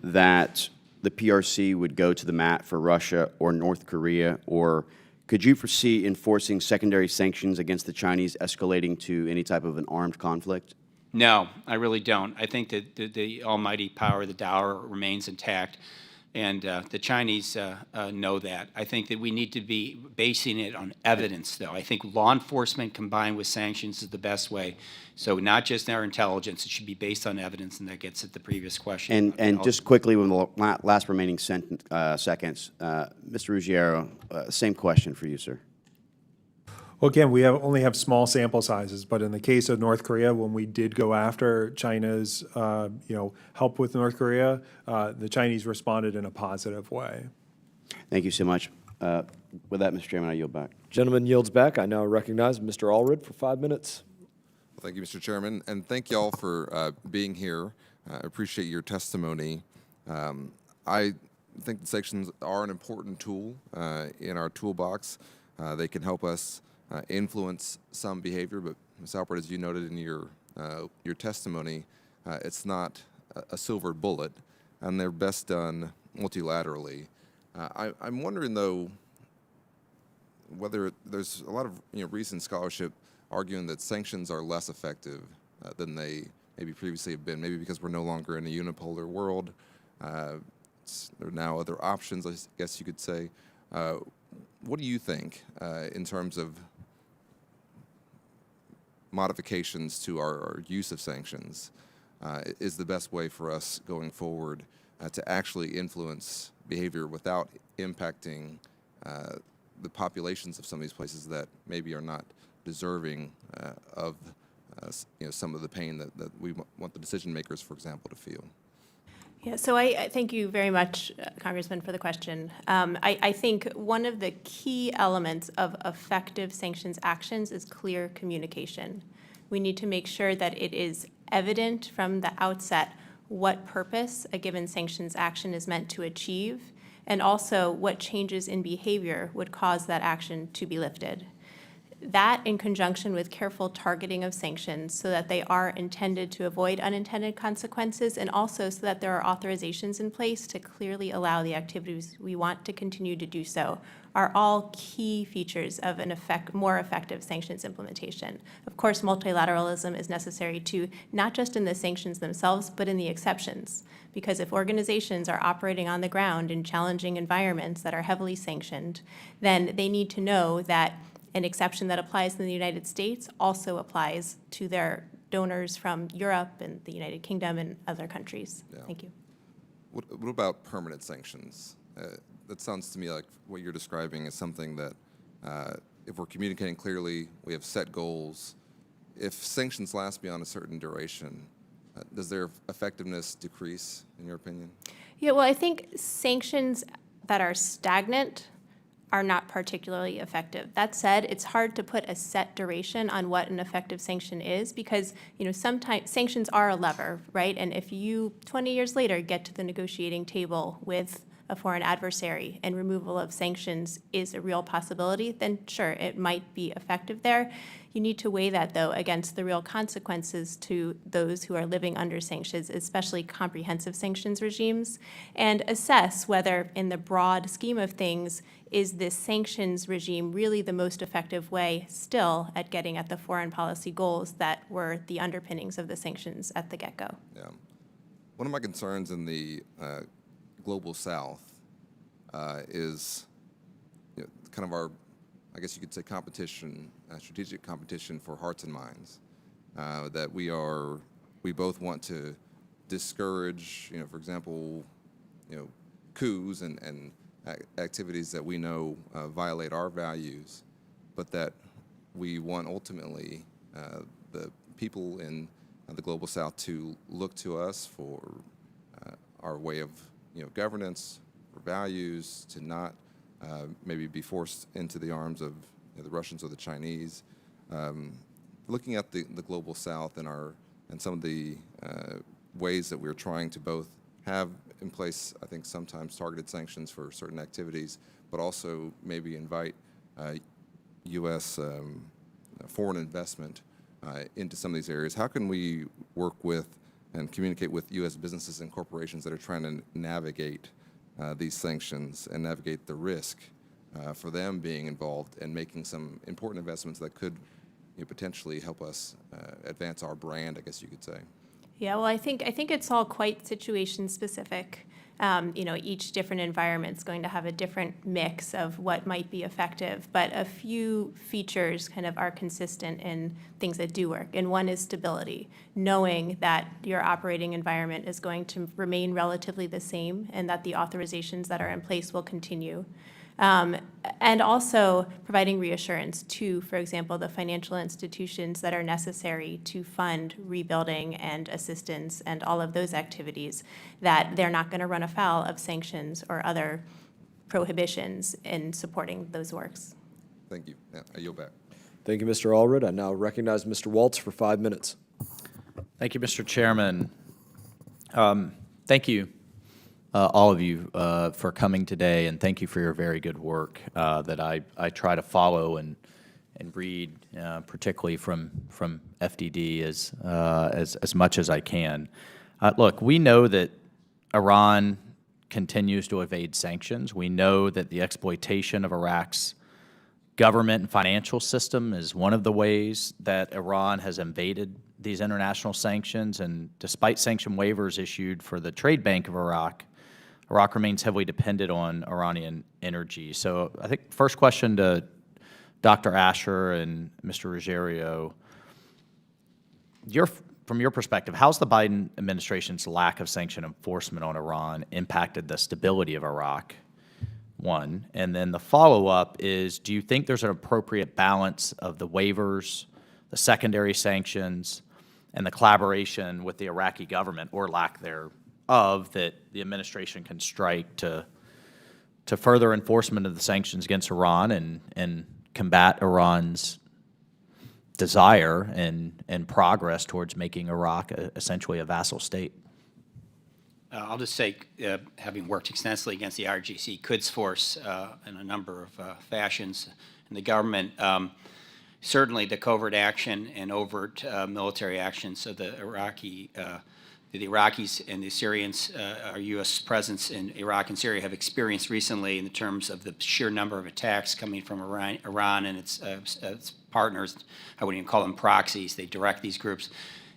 that the PRC would go to the mat for Russia or North Korea, or could you foresee enforcing secondary sanctions against the Chinese escalating to any type of an armed conflict? No, I really don't. I think that the almighty power of the dollar remains intact. And the Chinese know that. I think that we need to be basing it on evidence, though. I think law enforcement combined with sanctions is the best way. So not just our intelligence, it should be based on evidence, and that gets at the previous question. And just quickly, with the last remaining seconds, Mr. Ruggiero, same question for you, sir. Well, again, we only have small sample sizes, but in the case of North Korea, when we did go after China's, help with North Korea, the Chinese responded in a positive way. Thank you so much. With that, Mr. Chairman, I yield back. Gentleman yields back. I now recognize Mr. Allred for 5 minutes. Well, thank you, Mr. Chairman, and thank you all for being here. I appreciate your testimony. I think the sanctions are an important tool in our toolbox. They can help us influence some behavior, but Ms. Alpert, as you noted in your testimony, it's not a silver bullet, and they're best done multilaterally. I'm wondering, though, whether there's a lot of recent scholarship arguing that sanctions are less effective than they maybe previously have been, maybe because we're no longer in a unipolar world. There are now other options, I guess you could say. What do you think in terms of modifications to our use of sanctions is the best way for us going forward to actually influence behavior without impacting the populations of some of these places that maybe are not deserving of some of the pain that we want the decision makers, for example, to feel? Yeah, so I thank you very much, Congressman, for the question. I think one of the key elements of effective sanctions actions is clear communication. We need to make sure that it is evident from the outset what purpose a given sanctions action is meant to achieve, and also what changes in behavior would cause that action to be lifted. That, in conjunction with careful targeting of sanctions so that they are intended to avoid unintended consequences, and also so that there are authorizations in place to clearly allow the activities we want to continue to do so, are all key features of an more effective sanctions implementation. Of course, multilateralism is necessary too, not just in the sanctions themselves, but in the exceptions. Because if organizations are operating on the ground in challenging environments that are heavily sanctioned, then they need to know that an exception that applies in the United States also applies to their donors from Europe and the United Kingdom and other countries. Yeah. Thank you. What about permanent sanctions? That sounds to me like what you're describing is something that if we're communicating clearly, we have set goals. If sanctions last beyond a certain duration, does their effectiveness decrease, in your opinion? Yeah, well, I think sanctions that are stagnant are not particularly effective. That said, it's hard to put a set duration on what an effective sanction is because, sometimes sanctions are a lever, right? And if you 20 years later get to the negotiating table with a foreign adversary and removal of sanctions is a real possibility, then sure, it might be effective there. You need to weigh that, though, against the real consequences to those who are living under sanctions, especially comprehensive sanctions regimes, and assess whether, in the broad scheme of things, is this sanctions regime really the most effective way still at getting at the foreign policy goals that were the underpinnings of the sanctions at the get-go? Yeah. One of my concerns in the global South is kind of our, I guess you could say, competition, strategic competition for hearts and minds. That we both want to discourage, for example, coups and activities that we know violate our values, but that we want ultimately the people in the global South to look to us for our way of governance, for values, to not maybe be forced into the arms of the Russians or the Chinese. Looking at the global South and some of the ways that we're trying to both have in place, I think sometimes targeted sanctions for certain activities, but also maybe invite U.S. Foreign investment into some of these areas. How can we work with and communicate with U.S. businesses and corporations that are trying to navigate these sanctions and navigate the risk for them being involved and making some important investments that could potentially help us advance our brand, I guess you could say? Yeah, well, I think it's all quite situation specific. Each different environment's going to have a different mix of what might be effective, but a few features kind of are consistent in things that do work. And one is stability, knowing that your operating environment is going to remain relatively the same and that the authorizations that are in place will continue. And also providing reassurance to, for example, the financial institutions that are necessary to fund rebuilding and assistance and all of those activities, that they're not going to run afoul of sanctions or other prohibitions in supporting those works. Thank you. Yeah, I yield back. Thank you, Mr. Allred. I now recognize Mr. Waltz for 5 minutes. Thank you, Mr. Chairman. Thank you, all of you, for coming today, and thank you for your very good work that I try to follow and read, particularly from FDD as much as I can. Look, we know that Iran continues to evade sanctions. We know that the exploitation of Iraq's government and financial system is one of the ways that Iran has invaded these international sanctions, and despite sanction waivers issued for the Trade Bank of Iraq, Iraq remains heavily dependent on Iranian energy. So I think first question to Dr. Asher and Mr. Ruggiero, from your perspective, how's the Biden administration's lack of sanction enforcement on Iran impacted the stability of Iraq? One. And then the follow-up is, do you think there's an appropriate balance of the waivers, the secondary sanctions, and the collaboration with the Iraqi government, or lack thereof, that the administration can strike to further enforcement of the sanctions against Iran and combat Iran's desire and progress towards making Iraq essentially a vassal state? I'll just say, having worked extensively against the RGC Quds Force in a number of fashions in the government, certainly the covert action and overt military actions of the Iraqis and the Syrians, our U.S. presence in Iraq and Syria have experienced recently in terms of the sheer number of attacks coming from Iran and its partners. I wouldn't even call them proxies. They direct these groups,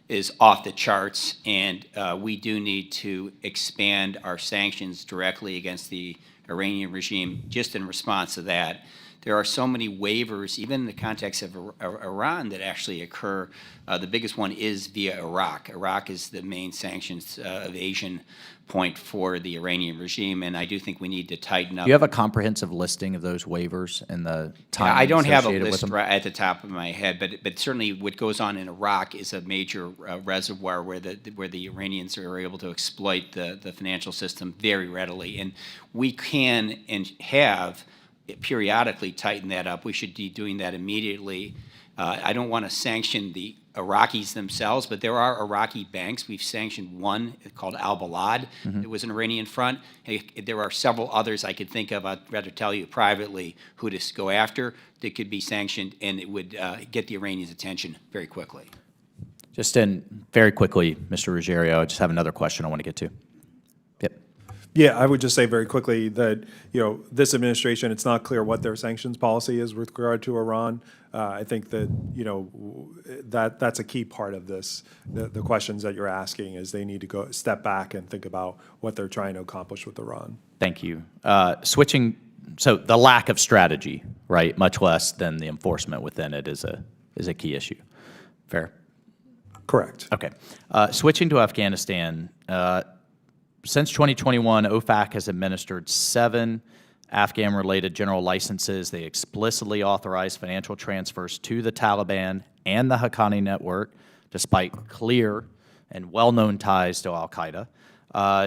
is off the charts, and we do need to expand our sanctions directly against the Iranian regime just in response to that. There are so many waivers, even in the context of Iran, that actually occur. The biggest one is via Iraq. Iraq is the main sanctions evasion point for the Iranian regime, and I do think we need to tighten up. Do you have a comprehensive listing of those waivers and the time I don't have a associated with list them? right at the top of my head, but certainly what goes on in Iraq is a major reservoir where the Iranians are able to exploit the financial system very readily, and we can and have periodically tighten that up. We should be doing that immediately. I don't want to sanction the Iraqis themselves, but there are Iraqi banks. We've sanctioned one called Al-Balad. It was an Iranian front. There are several others I could think of. I'd rather tell you privately who to go after that could be sanctioned, and it would get the Iranians' attention very quickly. Just very quickly, Mr. Ruggiero, I just have another question I want to get to. Yep. Yeah, I would just say very quickly that, this administration, it's not clear what their sanctions policy is with regard to Iran. I think that, that's a key part of this. The questions that you're asking is they need to step back and think about what they're trying to accomplish with Iran. Thank you. So the lack of strategy, right, much less than the enforcement within it is a key issue. Fair? Correct. Okay. Switching to Afghanistan, since 2021, OFAC has administered 7 Afghan-related general licenses. They explicitly authorized financial transfers to the Taliban and the Haqqani network, despite clear and well-known ties to al-Qaeda,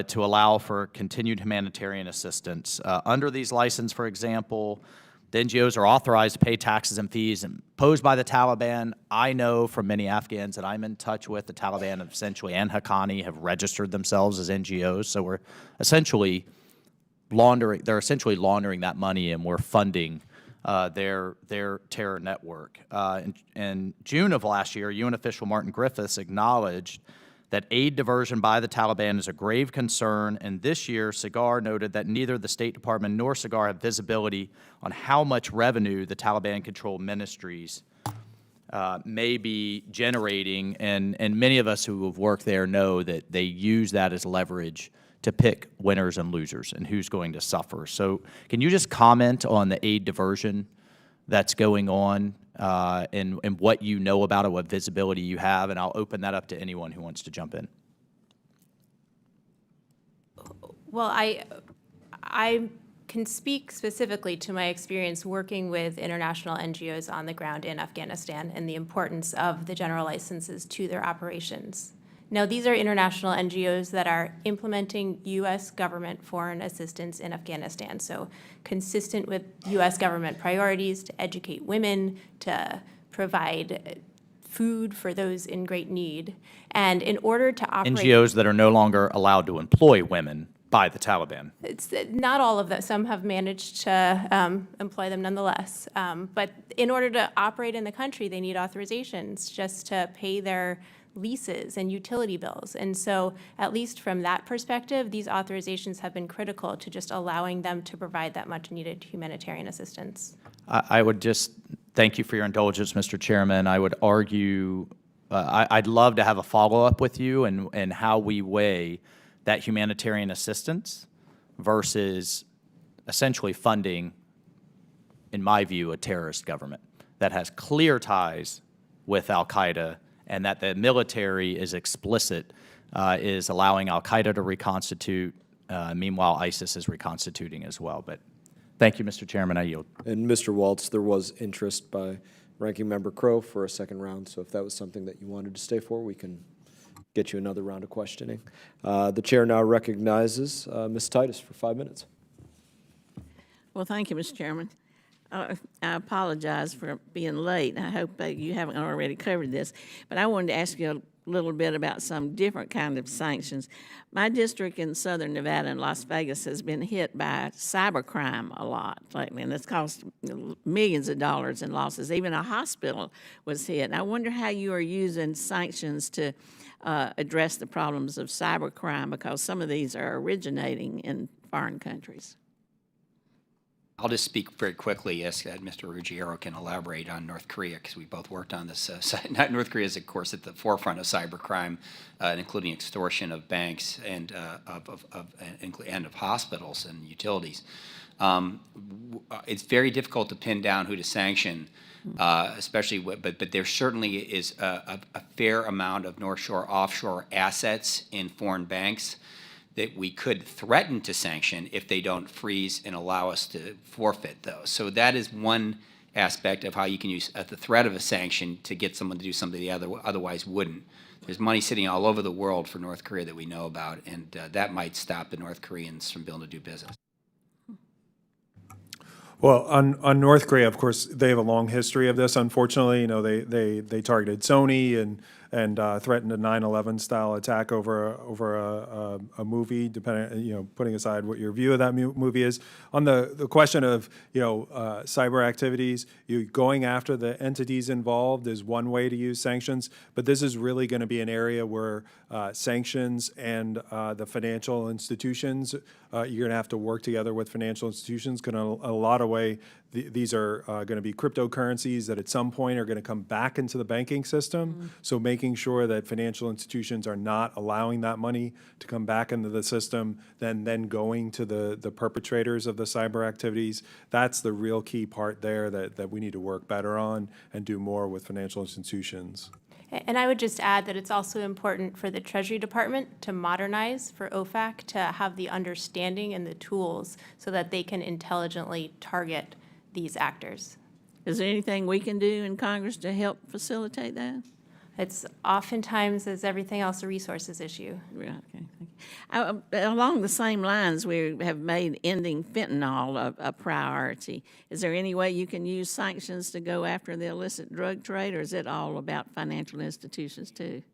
to allow for continued humanitarian assistance. Under these licenses, for example, the NGOs are authorized to pay taxes and fees imposed by the Taliban. I know from many Afghans that I'm in touch with, the Taliban essentially and Haqqani have registered themselves as NGOs. So they're essentially laundering that money, and we're funding their terror network. In June of last year, UN official Martin Griffiths acknowledged that aid diversion by the Taliban is a grave concern, and this year, SIGAR noted that neither the State Department nor SIGAR have visibility on how much revenue the Taliban-controlled ministries may be generating, and many of us who have worked there know that they use that as leverage to pick winners and losers and who's going to suffer. So can you just comment on the aid diversion that's going on and what you know about it, what visibility you have, and I'll open that up to anyone who wants to jump in. Well, I can speak specifically to my experience working with international NGOs on the ground in Afghanistan and the importance of the general licenses to their operations. Now, these are international NGOs that are implementing U.S. government foreign assistance in Afghanistan, so consistent with U.S. government priorities to educate women, to provide food for those in great need. And in order to operate— NGOs that are no longer allowed to employ women by the Taliban. It's not all of them. Some have managed to employ them nonetheless. But in order to operate in the country, they need authorizations just to pay their leases and utility bills. And so, at least from that perspective, these authorizations have been critical to just allowing them to provide that much needed humanitarian assistance. I would just thank you for your indulgence, Mr. Chairman. I would argue, I'd love to have a follow-up with you and how we weigh that humanitarian assistance versus essentially funding, in my view, a terrorist government that has clear ties with al-Qaeda, and that the military is explicit, is allowing al-Qaeda to reconstitute. Meanwhile, ISIS is reconstituting as well. But thank you, Mr. Chairman. I yield. And Mr. Waltz, there was interest by Ranking Member Crow for a second round, so if that was something that you wanted to stay for, we can get you another round of questioning. The chair now recognizes Ms. Titus for 5 minutes. Well, thank you, Mr. Chairman. I apologize for being late. I hope you haven't already covered this, but I wanted to ask you a little bit about some different kind of sanctions. My district in southern Nevada and Las Vegas has been hit by cybercrime a lot lately, and it's cost millions of dollars in losses. Even a hospital was hit. And I wonder how you are using sanctions to address the problems of cybercrime, because some of these are originating in foreign countries. I'll just speak very quickly, as Mr. Ruggiero can elaborate on North Korea, because we both worked on this. North Korea is, of course, at the forefront of cybercrime, including extortion of banks and of hospitals and utilities. It's very difficult to pin down who to sanction, especially, but there certainly is a fair amount of North Shore offshore assets in foreign banks that we could threaten to sanction if they don't freeze and allow us to forfeit those. So that is one aspect of how you can use the threat of a sanction to get someone to do something they otherwise wouldn't. There's money sitting all over the world for North Korea that we know about, and that might stop the North Koreans from being able to do business. Well, on North Korea, of course, they have a long history of this. Unfortunately, you know, they targeted Sony and threatened a 9/11 style attack over a movie, depending, you know, putting aside what your view of that movie is. On the question of, you know, cyber activities, going after the entities involved is one way to use sanctions, but this is really going to be an area where sanctions and the financial institutions, you're going to have to work together with financial institutions. In a lot of way, these are going to be cryptocurrencies that at some point are going to come back into the banking system. Mm-hmm. So making sure that financial institutions are not allowing that money to come back into the system, then going to the perpetrators of the cyber activities, that's the real key part there that we need to work better on and do more with financial institutions. And I would just add that it's also important for the Treasury Department to modernize, for OFAC to have the understanding and the tools so that they can intelligently target these actors. Is there anything we can do in Congress to help facilitate that? It's oftentimes, as everything else, a resources issue. Right, okay, thank you. Along the same lines, we have made ending fentanyl a priority. Is there any way you can use sanctions to go after the illicit drug trade, or is it all about financial institutions too?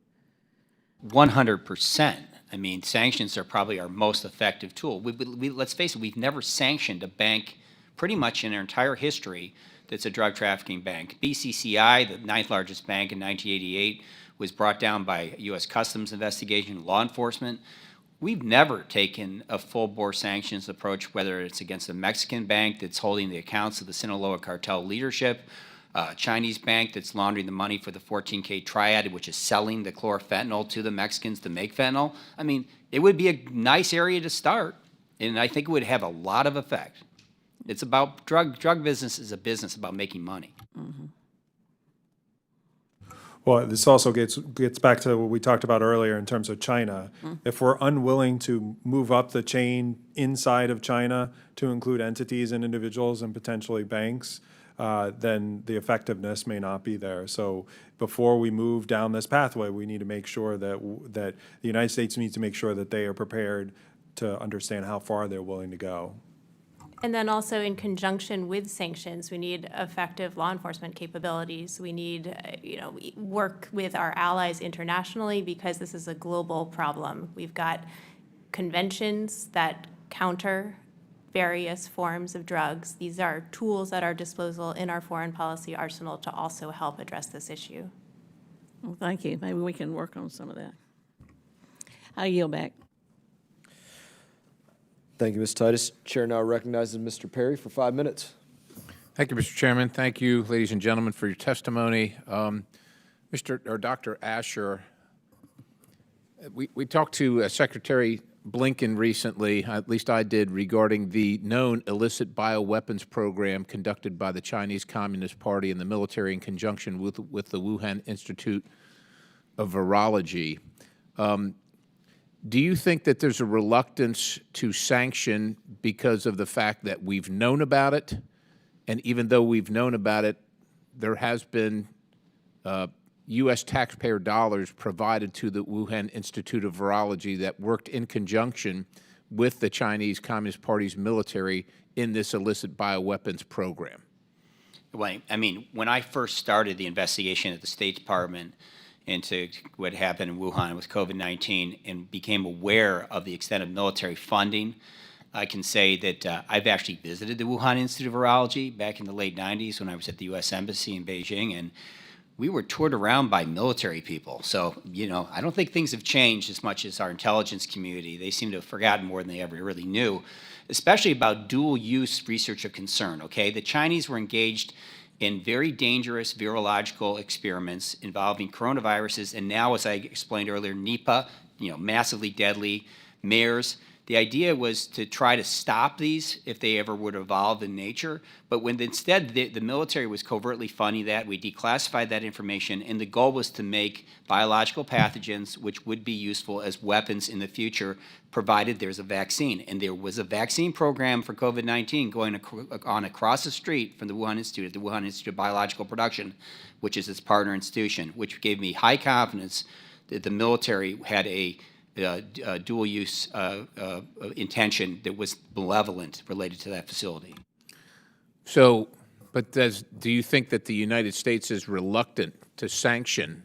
100%. I mean, sanctions are probably our most effective tool. Let's face it, we've never sanctioned a bank pretty much in our entire history that's a drug trafficking bank. BCCI, the 9th largest bank in 1988, was brought down by U.S. Customs investigation, law enforcement. We've never taken a full-bore sanctions approach, whether it's against a Mexican bank that's holding the accounts of the Sinaloa cartel leadership, Chinese bank that's laundering the money for the 14K triad, which is selling the chlorfentanyl to the Mexicans to make fentanyl. I mean, it would be a nice area to start, and I think it would have a lot of effect. It's about drug business is a business about making money. Well, this also gets back to what we talked about earlier in terms of China. If we're unwilling to move up the chain inside of China to include entities and individuals and potentially banks, then the effectiveness may not be there. So before we move down this pathway, we need to make sure that the United States needs to make sure that they are prepared to understand how far they're willing to go. And then also in conjunction with sanctions, we need effective law enforcement capabilities. We need, work with our allies internationally because this is a global problem. We've got conventions that counter various forms of drugs. These are tools at our disposal in our foreign policy arsenal to also help address this issue. Well, thank you. Maybe we can work on some of that. I yield back. Thank you, Ms. Titus. Chair now recognizes Mr. Perry for 5 minutes. Thank you, Mr. Chairman. Thank you, ladies and gentlemen, for your testimony. Dr. Asher, we talked to Secretary Blinken recently, at least I did, regarding the known illicit bioweapons program conducted by the Chinese Communist Party and the military in conjunction with the Wuhan Institute of Virology. Do you think that there's a reluctance to sanction because of the fact that we've known about it, and even though we've known about it, there has been U.S. taxpayer dollars provided to the Wuhan Institute of Virology that worked in conjunction with the Chinese Communist Party's military in this illicit bioweapons program? Well, I mean, when I first started the investigation at the State Department into what happened in Wuhan with COVID-19 and became aware of the extent of military funding, I can say that I've actually visited the Wuhan Institute of Virology back in the late 90s when I was at the U.S. Embassy in Beijing, and we were toured around by military people. So, I don't think things have changed as much as our intelligence community. They seem to have forgotten more than they ever really knew, especially about dual-use research of concern, okay? The Chinese were engaged in very dangerous virological experiments involving coronaviruses, and now, as I explained earlier, Nipah, massively deadly, MERS. The idea was to try to stop these if they ever would evolve in nature, but when instead the military was covertly funding that, we declassified that information, and the goal was to make biological pathogens which would be useful as weapons in the future, provided there's a vaccine. And there was a vaccine program for COVID-19 going on across the street from the Wuhan Institute, the Wuhan Institute of Biological Production, which is its partner institution, which gave me high confidence that the military had a dual-use intention that was malevolent related to that facility. So, but do you think that the United States is reluctant to sanction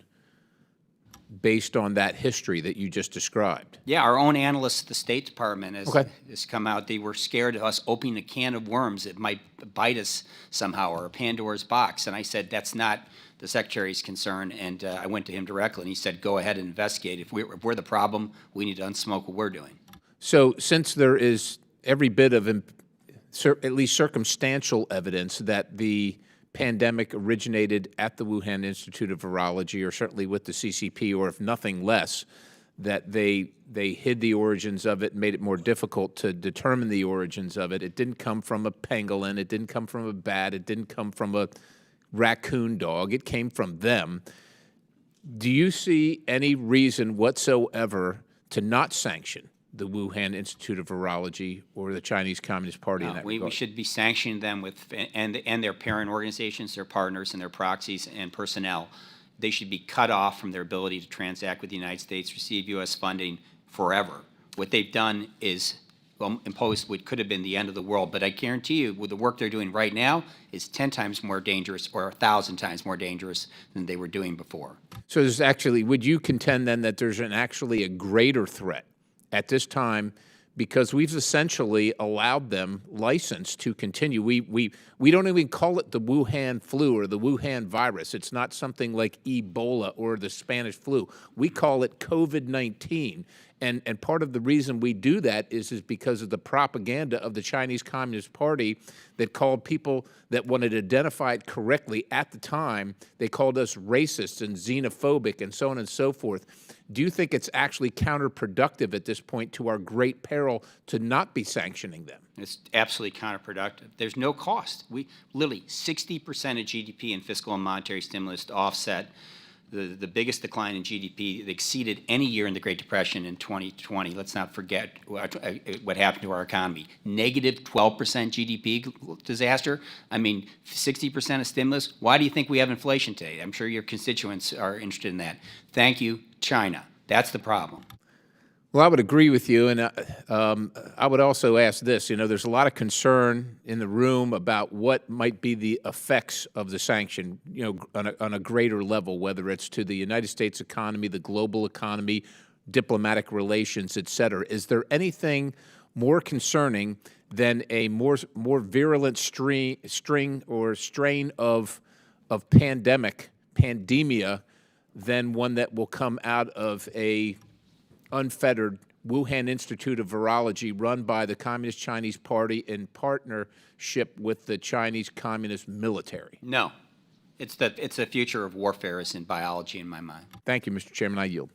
based on that history that you just described? Yeah, our own analysts at the State Department has come out. They were scared of us opening a can of worms that might bite us somehow, or a Pandora's box. And I said, that's not the Secretary's concern. And I went to him directly, and he said, go ahead and investigate. If we're the problem, we need to unsmoke what we're doing. So since there is every bit of at least circumstantial evidence that the pandemic originated at the Wuhan Institute of Virology, or certainly with the CCP, or if nothing less, that they hid the origins of it and made it more difficult to determine the origins of it. It didn't come from a pangolin. It didn't come from a bat. It didn't come from a raccoon dog. It came from them. Do you see any reason whatsoever to not sanction the Wuhan Institute of Virology or the Chinese Communist Party in that regard? We should be sanctioning them and their parent organizations, their partners, and their proxies and personnel. They should be cut off from their ability to transact with the United States, receive U.S. funding forever. What they've done is imposed what could have been the end of the world. But I guarantee you, with the work they're doing right now, is 10 times more dangerous, or 1,000 times more dangerous than they were doing before. So there's actually, would you contend then that there's actually a greater threat at this time, because we've essentially allowed them license to continue? We don't even call it the Wuhan flu or the Wuhan virus. It's not something like Ebola or the Spanish flu. We call it COVID-19, And part of the reason we do that is because of the propaganda of the Chinese Communist Party that called people that wanted to identify it correctly at the time, they called us racist and xenophobic and so on and so forth. Do you think it's actually counterproductive at this point, to our great peril, to not be sanctioning them? It's absolutely counterproductive. There's no cost. We literally 60% of GDP in fiscal and monetary stimulus to offset the biggest decline in GDP that exceeded any year in the Great Depression in 2020. Let's not forget what happened to our economy. Negative 12% GDP disaster. I mean, 60% of stimulus. Why do you think we have inflation today? I'm sure your constituents are interested in that. Thank you, China. That's the problem. Well, I would agree with you, and I would also ask this. You know, there's a lot of concern in the room about what might be the effects of the sanction, you know, on a greater level, whether it's to the United States economy, the global economy, diplomatic relations, et cetera. Is there anything more concerning than a more virulent strain of pandemia, than one that will come out of a unfettered Wuhan Institute of Virology run by the Communist Chinese Party in partnership with the Chinese Communist military? No. It's the future of warfare is in biology in my mind. Thank you, Mr. Chairman. I yield.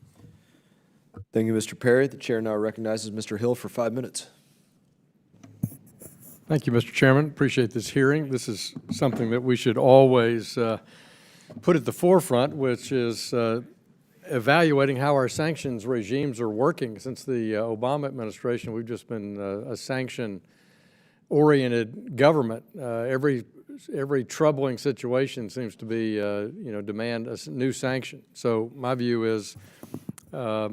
Thank you, Mr. Perry. The chair now recognizes Mr. Hill for 5 minutes. Thank you, Mr. Chairman. Appreciate this hearing. This is something that we should always put at the forefront, which is evaluating how our sanctions regimes are working. Since the Obama administration, we've just been a sanction-oriented government. Every troubling situation seems to be, demand a new sanction. So my view is that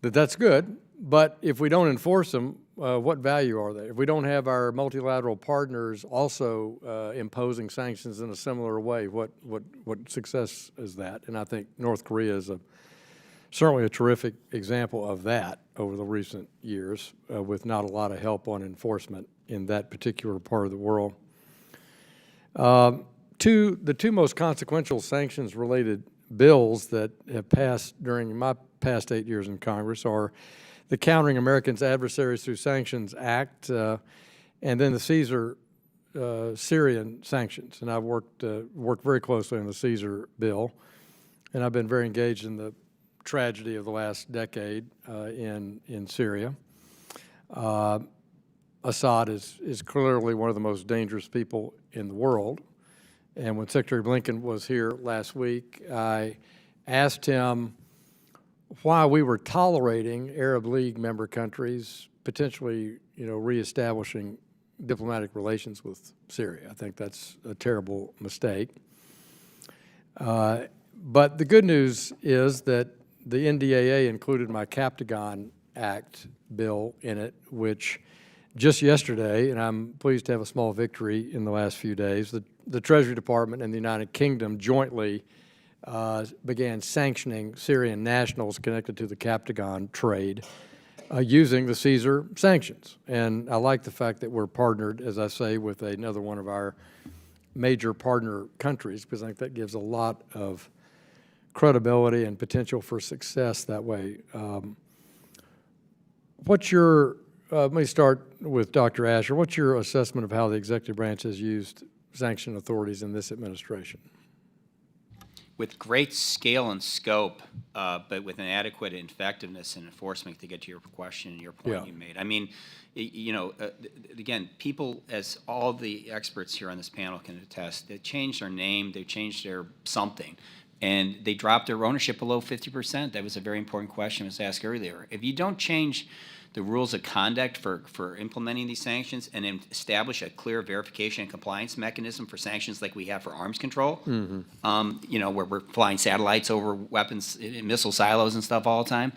that's good, but if we don't enforce them, what value are they? If we don't have our multilateral partners also imposing sanctions in a similar way, what success is that? And I think North Korea is certainly a terrific example of that over the recent years, with not a lot of help on enforcement in that particular part of the world. The two most consequential sanctions-related bills that have passed during my past 8 years in Congress are the Countering Americans' Adversaries Through Sanctions Act, and then the Caesar Syrian sanctions. And I've worked very closely on the Caesar bill, and I've been very engaged in the tragedy of the last decade in Syria. Assad is clearly one of the most dangerous people in the world. And when Secretary Blinken was here last week, I asked him why we were tolerating Arab League member countries potentially, reestablishing diplomatic relations with Syria. I think that's a terrible mistake. But the good news is that the NDAA included my Captagon Act bill in it, which just yesterday, and I'm pleased to have a small victory in the last few days, the Treasury Department and the United Kingdom jointly began sanctioning Syrian nationals connected to the Captagon trade using the Caesar sanctions. And I like the fact that we're partnered, as I say, with another one of our major partner countries, because I think that gives a lot of credibility and potential for success that way. Let me start with Dr. Asher. What's your assessment of how the executive branch has used sanction authorities in this administration? With great scale and scope, but with an adequate effectiveness and enforcement, to get to your question and your point you made. I mean, again, people, as all the experts here on this panel can attest, they changed their name, they changed their something, and they dropped their ownership below 50%. That was a very important question that was asked earlier. If you don't change the rules of conduct for implementing these sanctions and then establish a clear verification and compliance mechanism for sanctions like we have for arms control, where we're flying satellites over weapons, missile silos and stuff all the time,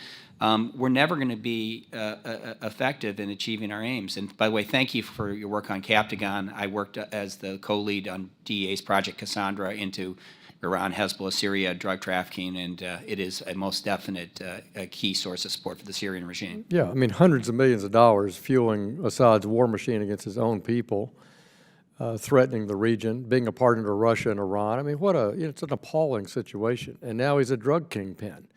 we're never going to be effective in achieving our aims. And by the way, thank you for your work on Captagon. I worked as the co-lead on DEA's Project Cassandra into Iran, Hezbollah, Syria, drug trafficking, and it is a most definite a key source of support for the Syrian regime. Yeah, I mean, hundreds of millions of dollars fueling Assad's war machine against his own people, threatening the region, being a partner to Russia and Iran. I mean, it's an appalling situation. And now he's a drug kingpin.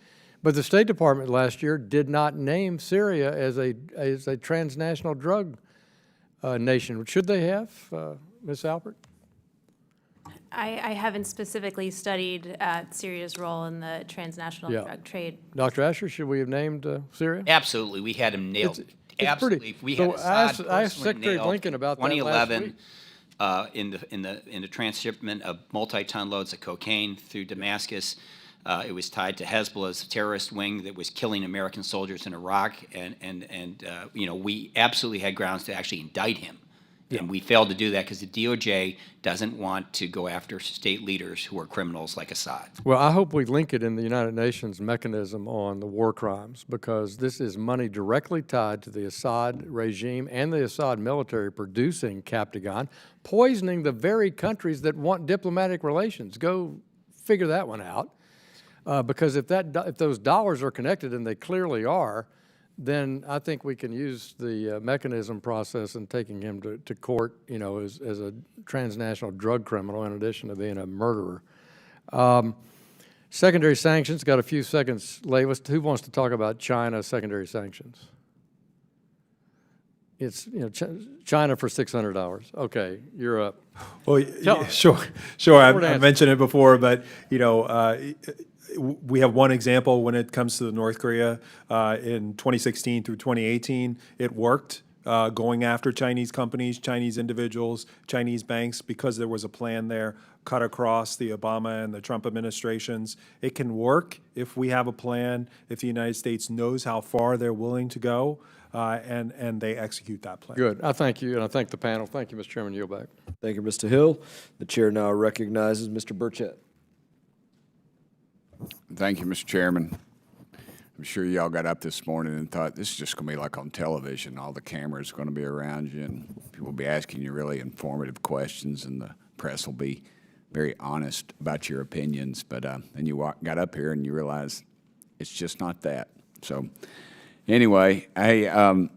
But the State Department last year did not name Syria as a transnational drug nation. Should they have, Ms. Alpert? I haven't specifically studied Syria's role in the transnational Yeah. drug trade. Dr. Asher, should we have named Syria? Absolutely, we had him nailed. It's Absolutely, pretty- if we so had I Assad asked personally Secretary nailed Blinken about that last 2011 week. in the transshipment of multi-ton loads of cocaine through Damascus. It was tied to Hezbollah's terrorist wing that was killing American soldiers in Iraq, and you know, we absolutely had grounds to actually indict him. And we failed to do that because the DOJ doesn't want to go after state leaders who are criminals like Assad. Well, I hope we link it in the United Nations mechanism on the war crimes, because this is money directly tied to the Assad regime and the Assad military producing Captagon, poisoning the very countries that want diplomatic relations. Go figure that one out. Because if those dollars are connected, and they clearly are, then I think we can use the mechanism process in taking him to court, you know, as a transnational drug criminal in addition to being a murderer. Secondary sanctions, got a few seconds left. Who wants to talk about China secondary sanctions? It's, you know, China for $600. Okay, you're up. Well, sure. I mentioned it before, but, you know, we have one example when it comes to the North Korea. In 2016 through 2018, it worked, going after Chinese companies, Chinese individuals, Chinese banks, because there was a plan there cut across the Obama and the Trump administrations. It can work if we have a plan, if the United States knows how far they're willing to go, and they execute that plan. Good. I thank you, and I thank the panel. Thank you, Mr. Chairman. Yield back. Thank you, Mr. Hill. The chair now recognizes Mr. Burchett. Thank you, Mr. Chairman. I'm sure y'all got up this morning and thought, this is just going to be like on television. All the cameras are going to be around you, and people will be asking you really informative questions, and the press will be very honest about your opinions. But then you got up here and you realize it's just not that. So anyway, let's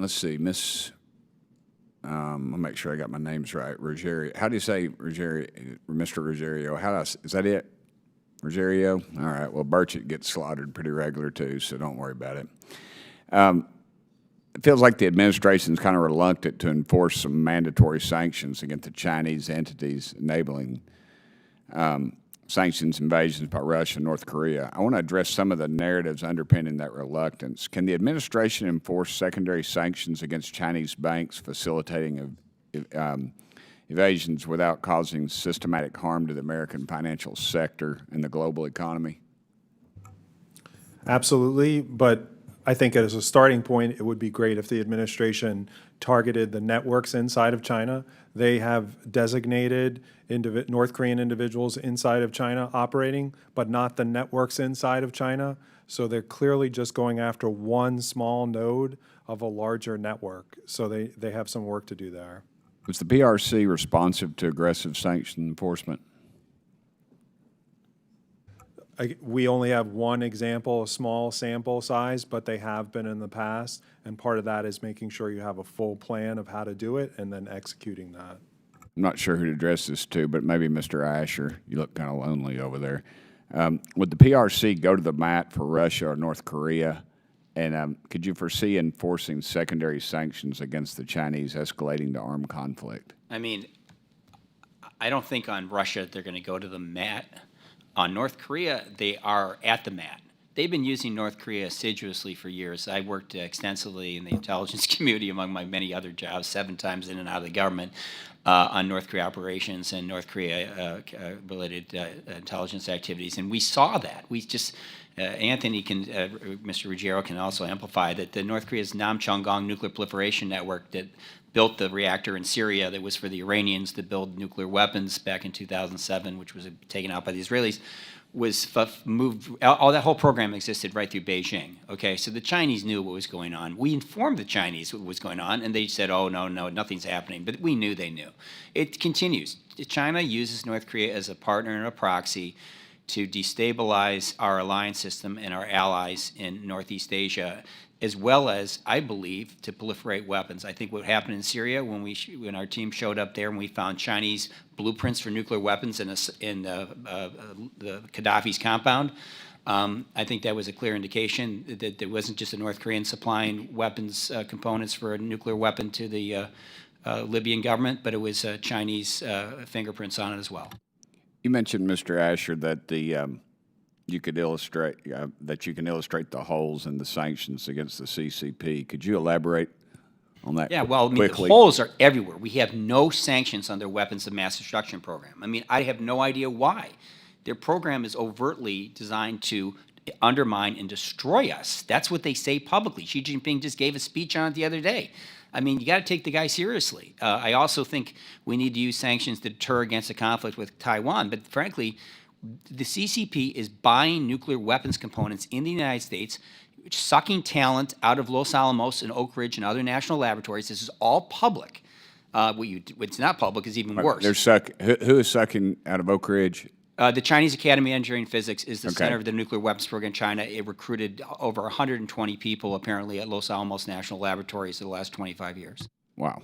see, I'll make sure I got my names right. Ruggiero. How do you say Ruggiero, Mr. Ruggiero? Is that it? Ruggiero? All right. Well, Burchett gets slaughtered pretty regular too, so don't worry about it. It feels like the administration is kind of reluctant to enforce some mandatory sanctions against the Chinese entities enabling sanctions invasions by Russia and North Korea. I want to address some of the narratives underpinning that reluctance. Can the administration enforce secondary sanctions against Chinese banks facilitating evasions without causing systematic harm to the American financial sector and the global economy? Absolutely, but I think as a starting point, it would be great if the administration targeted the networks inside of China. They have designated North Korean individuals inside of China operating, but not the networks inside of China. So they're clearly just going after one small node of a larger network. So they have some work to do there. Was the PRC responsive to aggressive sanction enforcement? We only have one example, a small sample size, but they have been in the past. And part of that is making sure you have a full plan of how to do it and then executing that. I'm not sure who to address this to, but maybe Mr. Asher. You look kind of lonely over there. Would the PRC go to the mat for Russia or North Korea? And could you foresee enforcing secondary sanctions against the Chinese escalating to armed conflict? I mean, I don't think on Russia they're going to go to the mat. On North Korea, they are at the mat. They've been using North Korea assiduously for years. I worked extensively in the intelligence community among my many other jobs, 7 times in and out of the government, on North Korea operations and North Korea-related intelligence activities. And we saw that. We just, Anthony Mr. Ruggiero can also amplify that the North Korea's Namcheonggang nuclear proliferation network that built the reactor in Syria that was for the Iranians to build nuclear weapons back in 2007, which was taken out by the Israelis, was moved. All that whole program existed right through Beijing. Okay, so the Chinese knew what was going on. We informed the Chinese what was going on, and they said, "Oh no, nothing's happening." But we knew they knew. It continues. China uses North Korea as a partner and a proxy to destabilize our alliance system and our allies in Northeast Asia. as well as, I believe, to proliferate weapons. I think what happened in Syria when our team showed up there and we found Chinese blueprints for nuclear weapons in the Gaddafi's compound, I think that was a clear indication that there wasn't just a North Korean supplying weapons components for a nuclear weapon to the Libyan government, but it was Chinese fingerprints on it as well. You mentioned, Mr. Asher, that you can illustrate the holes in the sanctions against the CCP. Could you elaborate on that? Yeah, well, I mean, quickly? the holes are everywhere. We have no sanctions on their weapons of mass destruction program. I mean, I have no idea why. Their program is overtly designed to undermine and destroy us. That's what they say publicly. Xi Jinping just gave a speech on it the other day. I mean, you got to take the guy seriously. I also think we need to use sanctions to deter against a conflict with Taiwan. But frankly, the CCP is buying nuclear weapons components in the United States, sucking talent out of Los Alamos and Oak Ridge and other national laboratories. This is all public. What's not public is even worse. Who is sucking out of Oak Ridge? The Chinese Academy of Engineering and Physics is the center of the nuclear weapons program in China. It recruited over 120 people, apparently, at Los Alamos National Laboratories in the last 25 years. Wow.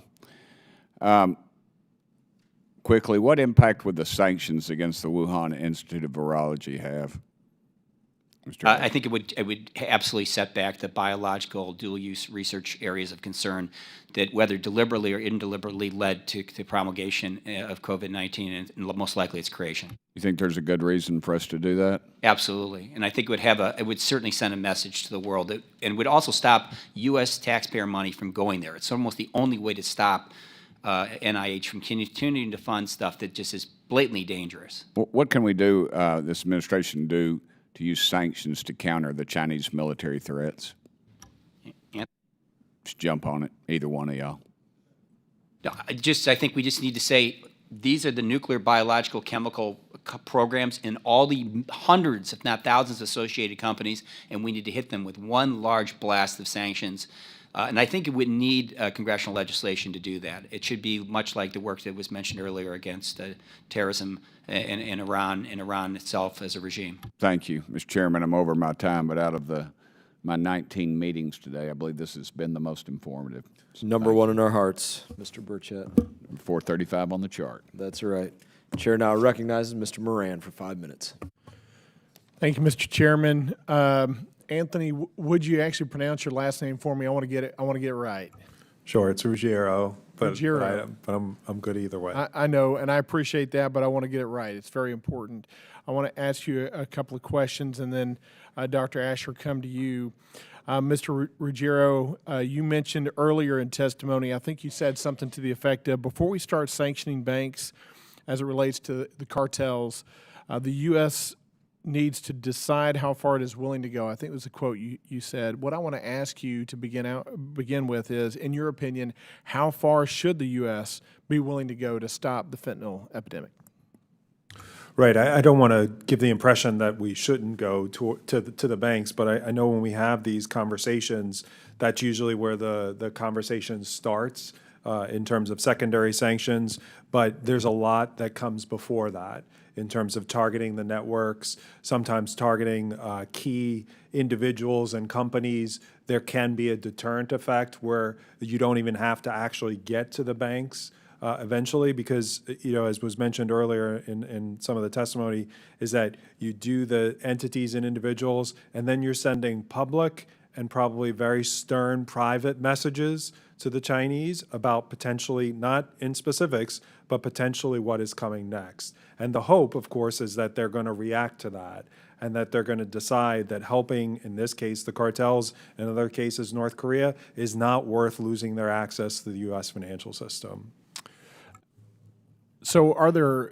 Quickly, what impact would the sanctions against the Wuhan Institute of Virology have? Mr. I think it would absolutely set back the biological dual-use research areas of concern that, whether deliberately or indeliberately, led to the promulgation of COVID-19 and most likely its creation. You think there's a good reason for us to do that? Absolutely, and I think it would certainly send a message to the world, and would also stop U.S. taxpayer money from going there. It's almost the only way to stop NIH from continuing to fund stuff that just is blatantly dangerous. What can we do, this administration do, to use sanctions to counter the Chinese military threats? Just jump on it, either one of y'all. I think we just need to say these are the nuclear, biological, chemical programs in all the hundreds, if not thousands, associated companies, and we need to hit them with one large blast of sanctions. And I think it would need congressional legislation to do that. It should be much like the work that was mentioned earlier against terrorism in Iran itself as a regime. Thank you. Mr. Chairman, I'm over my time, but out of my 19 meetings today, I believe this has been the most informative. Number one in our hearts, Mr. Burchett. 435 on the chart. That's right. Chair now recognizes Mr. Moran for 5 minutes. Thank you, Mr. Chairman. Anthony, would you actually pronounce your last name for me? I want to get it right. Sure, it's Ruggiero, but Ruggiero. I'm good either way. I know, and I appreciate that, but I want to get it right. It's very important. I want to ask you a couple of questions, and then Dr. Asher, come to you. Mr. Ruggiero, you mentioned earlier in testimony, I think you said something to the effect of, before we start sanctioning banks as it relates to the cartels, the U.S. needs to decide how far it is willing to go. I think it was a quote you said. What I want to ask you to begin with is, in your opinion, how far should the U.S. be willing to go to stop the fentanyl epidemic? Right. I don't want to give the impression that we shouldn't go to the banks, but I know when we have these conversations, that's usually where the conversation starts in terms of secondary sanctions. But there's a lot that comes before that in terms of targeting the networks, sometimes targeting key individuals and companies. There can be a deterrent effect where you don't even have to actually get to the banks eventually, because, as was mentioned earlier in some of the testimony, is that you do the entities and individuals, and then you're sending public and probably very stern private messages to the Chinese about potentially, not in specifics, but potentially what is coming next. And the hope, of course, is that they're going to react to that, and that they're going to decide that helping, in this case, the cartels, in other cases, North Korea, is not worth losing their access to the U.S. financial system. So are there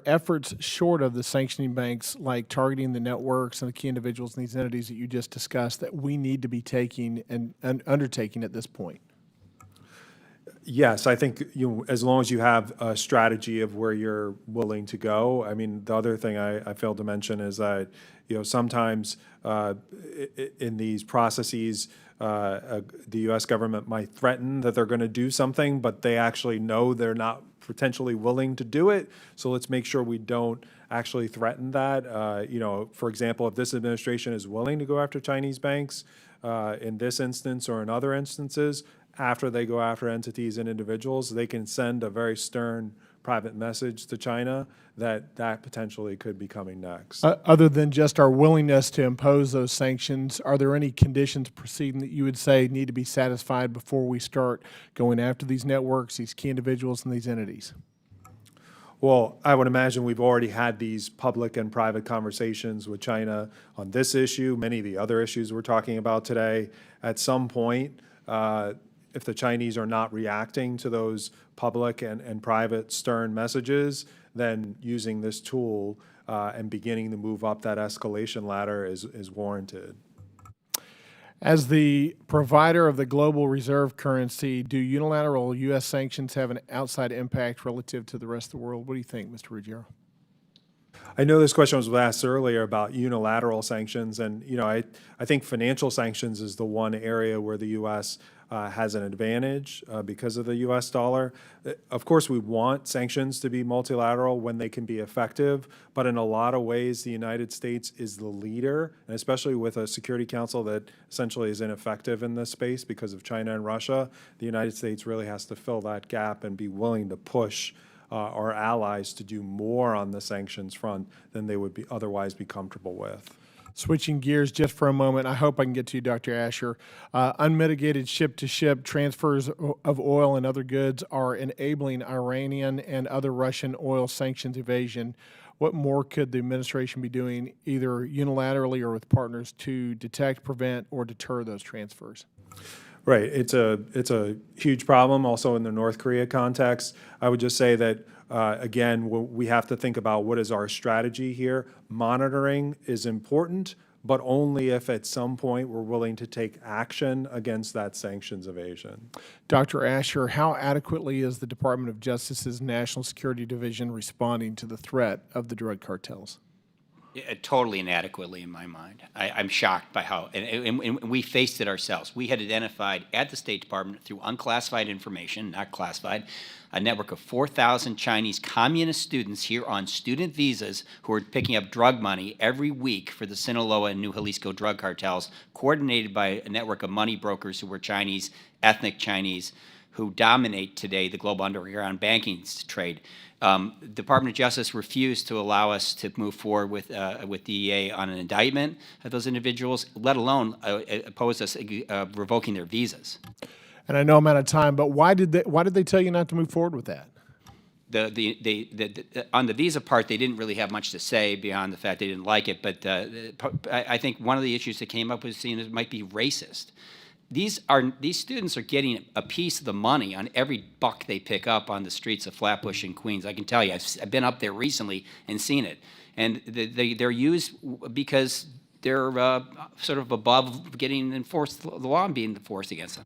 efforts short of the sanctioning banks, like targeting the networks and the key individuals in these entities that you just discussed, that we need to be taking and undertaking at this point? Yes, I think as long as you have a strategy of where you're willing to go. I mean, the other thing I failed to mention is that sometimes in these processes, the U.S. government might threaten that they're going to do something, but they actually know they're not potentially willing to do it. So let's make sure we don't actually threaten that. For example, if this administration is willing to go after Chinese banks, in this instance or in other instances, after they go after entities and individuals, they can send a very stern private message to China that potentially could be coming next. Other than just our willingness to impose those sanctions, are there any conditions preceding that you would say need to be satisfied before we start going after these networks, these key individuals, and these entities? Well, I would imagine we've already had these public and private conversations with China on this issue, many of the other issues we're talking about today. At some point, if the Chinese are not reacting to those public and private stern messages, then using this tool and beginning to move up that escalation ladder is warranted. As the provider of the global reserve currency, do unilateral U.S. sanctions have an outside impact relative to the rest of the world? What do you think, Mr. Ruggiero? I know this question was asked earlier about unilateral sanctions, and I think financial sanctions is the one area where the U.S. Has an advantage because of the U.S. dollar. Of course, we want sanctions to be multilateral when they can be effective, but in a lot of ways, the United States is the leader, and especially with a Security Council that essentially is ineffective in this space because of China and Russia, the United States really has to fill that gap and be willing to push our allies to do more on the sanctions front than they would otherwise be comfortable with. Switching gears just for a moment, I hope I can get to you, Dr. Asher. Unmitigated ship-to-ship transfers of oil and other goods are enabling Iranian and other Russian oil sanctions evasion. What more could the administration be doing, either unilaterally or with partners, to detect, prevent, or deter those transfers? Right. It's a huge problem also in the North Korea context. I would just say that, again, we have to think about what is our strategy here. Monitoring is important, but only if at some point we're willing to take action against that sanctions evasion. Dr. Asher, how adequately is the Department of Justice's National Security Division responding to the threat of the drug cartels? Totally inadequately in my mind. I'm shocked by how, and we faced it ourselves. We had identified at the State Department through unclassified information, not classified, a network of 4,000 Chinese communist students here on student visas who were picking up drug money every week for the Sinaloa and New Jalisco drug cartels, coordinated by a network of money brokers who were Chinese, ethnic Chinese, who dominate today the global underground banking trade. Department of Justice refused to allow us to move forward with DEA on an indictment of those individuals, let alone oppose us revoking their visas. And I know I'm out of time, but why did they tell you not to move forward with that? On the visa part, they didn't really have much to say beyond the fact they didn't like it. But I think one of the issues that came up was seen as might be racist. These students are getting a piece of the money on every buck they pick up on the streets of Flatbush and Queens. I can tell you, I've been up there recently and seen it. And they're used because they're sort of above getting enforced, the law being enforced against them.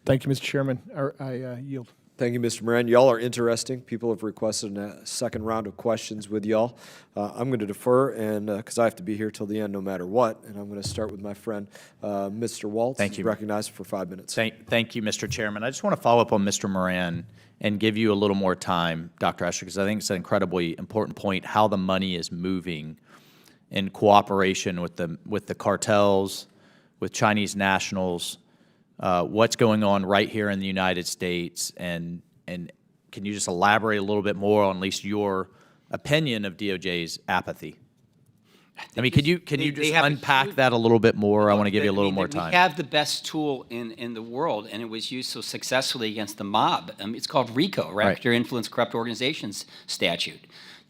Thank you, Mr. Chairman. I yield. Thank you, Mr. Moran. Y'all are interesting. People have requested a second round of questions with y'all. I'm going to defer, and because I have to be here till the end no matter what, and I'm going to start with my friend, Mr. Waltz. Thank you. Recognized for 5 minutes. Thank you, Mr. Chairman. I just want to follow up on Mr. Moran and give you a little more time, Dr. Asher, because I think it's an incredibly important point, how the money is moving in cooperation with the cartels, with Chinese nationals, what's going on right here in the United States, and can you just elaborate a little bit more on at least your opinion of DOJ's apathy? I mean, can you just unpack that a little bit more? I want to give you a little more time. We have the best tool in the world, and it was used so successfully against the mob. It's called RICO, Racketeer Influence Corrupt Organizations Statute.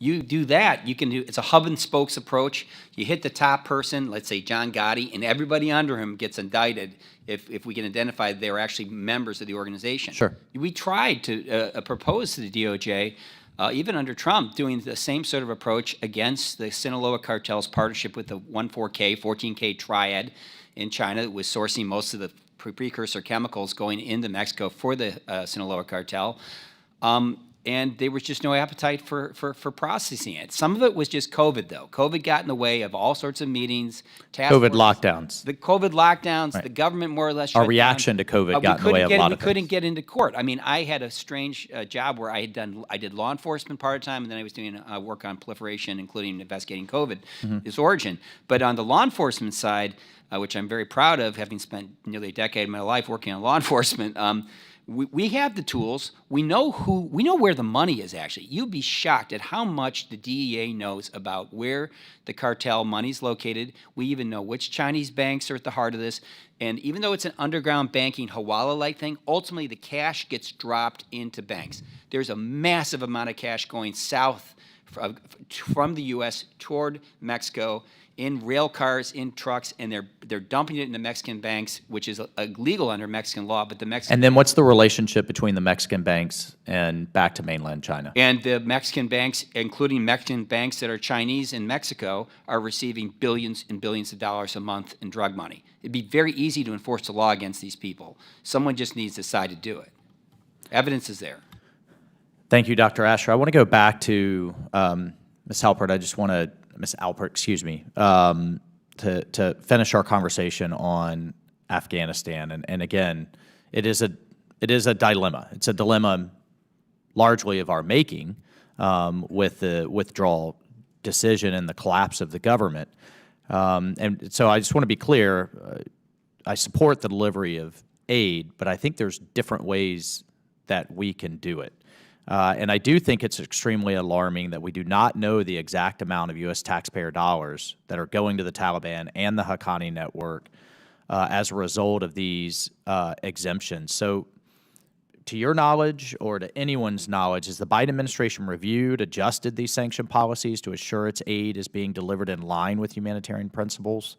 You do that, you can do, it's a hub and spokes approach. You hit the top person, let's say John Gotti, and everybody under him gets indicted if we can identify they were actually members of the organization. Sure. We tried to propose to the DOJ, even under Trump, doing the same sort of approach against the Sinaloa cartel's partnership with the 14K triad in China that was sourcing most of the precursor chemicals going into Mexico for the Sinaloa cartel. and there was just no appetite for processing it. Some of it was just COVID, though. COVID got in the way of all sorts of meetings. COVID lockdowns. The COVID lockdowns, the government more or less shut Our down. reaction to COVID We got in the way of a lot of We couldn't things. get into court. I mean, I had a strange job where I did law enforcement part-time, and then I was doing work on proliferation, including investigating COVID, its origin. But on the law enforcement side, which I'm very proud of, having spent nearly a decade of my life working on law enforcement, we have the tools. We know where the money is actually. You'd be shocked at how much the DEA knows about where the cartel money is located. We even know which Chinese banks are at the heart of this. And even though it's an underground banking Hawala-like thing, ultimately the cash gets dropped into banks. There's a massive amount of cash going south from the U.S. toward Mexico in rail cars, in trucks, and they're dumping it in the Mexican banks, which is illegal under Mexican law. But the Mexican And then what's the relationship between the Mexican banks and back to mainland China? and the Mexican banks, including Mexican banks that are Chinese in Mexico, are receiving billions and billions of dollars a month in drug money. It'd be very easy to enforce the law against these people. Someone just needs to decide to do it. Evidence is there. Thank you, Dr. Asher. I want to go back to Ms. Alpert. Ms. Alpert, excuse me, to finish our conversation on Afghanistan. And again, it is a dilemma. It's a dilemma largely of our making with the withdrawal decision and the collapse of the government. And so I just want to be clear, I support the delivery of aid, but I think there's different ways that we can do it. And I do think it's extremely alarming that we do not know the exact amount of U.S. taxpayer dollars that are going to the Taliban and the Haqqani network as a result of these exemptions. So to your knowledge or to anyone's knowledge, has the Biden administration reviewed, adjusted these sanction policies to assure its aid is being delivered in line with humanitarian principles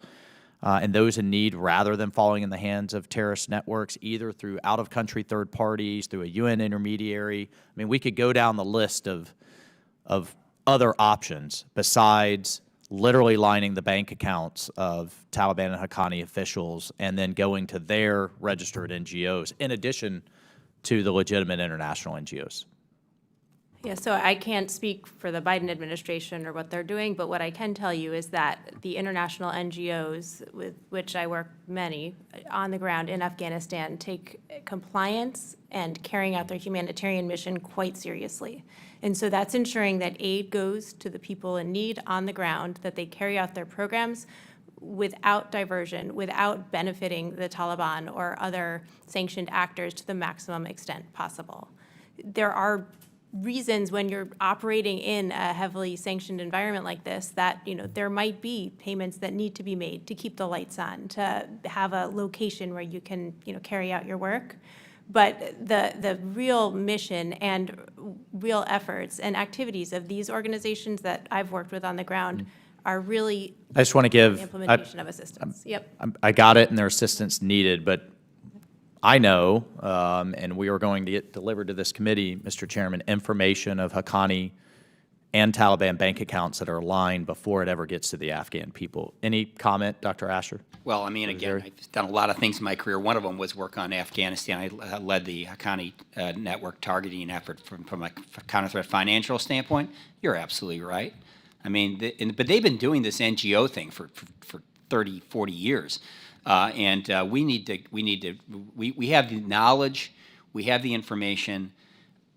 and those in need rather than falling in the hands of terrorist networks, either through out-of-country third parties, through a UN intermediary? I mean, we could go down the list of other options besides literally lining the bank accounts of Taliban and Haqqani officials and then going to their registered NGOs, in addition to the legitimate international NGOs. Yeah, so I can't speak for the Biden administration or what they're doing, but what I can tell you is that the international NGOs, with which I work many on the ground in Afghanistan, take compliance and carrying out their humanitarian mission quite seriously. And so that's ensuring that aid goes to the people in need on the ground, that they carry out their programs without diversion, without benefiting the Taliban or other sanctioned actors to the maximum extent possible. There are reasons when you're operating in a heavily sanctioned environment like this that, there might be payments that need to be made to keep the lights on, to have a location where you can, carry out your work. But the real mission and real efforts and activities of these organizations that I've worked with on the ground are really I just want to give the implementation of assistance. I got it, and their assistance needed, but I know, and we are going to get delivered to this committee, Mr. Chairman, information of Haqqani and Taliban bank accounts that are aligned before it ever gets to the Afghan people. Any comment, Dr. Asher? Well, I mean, again, I've done a lot of things in my career. One of them was work on Afghanistan. I led the Haqqani network targeting effort from a counter-threat financial standpoint. You're absolutely right. I mean, but they've been doing this NGO thing for 30, 40 years. And we have the knowledge, we have the information,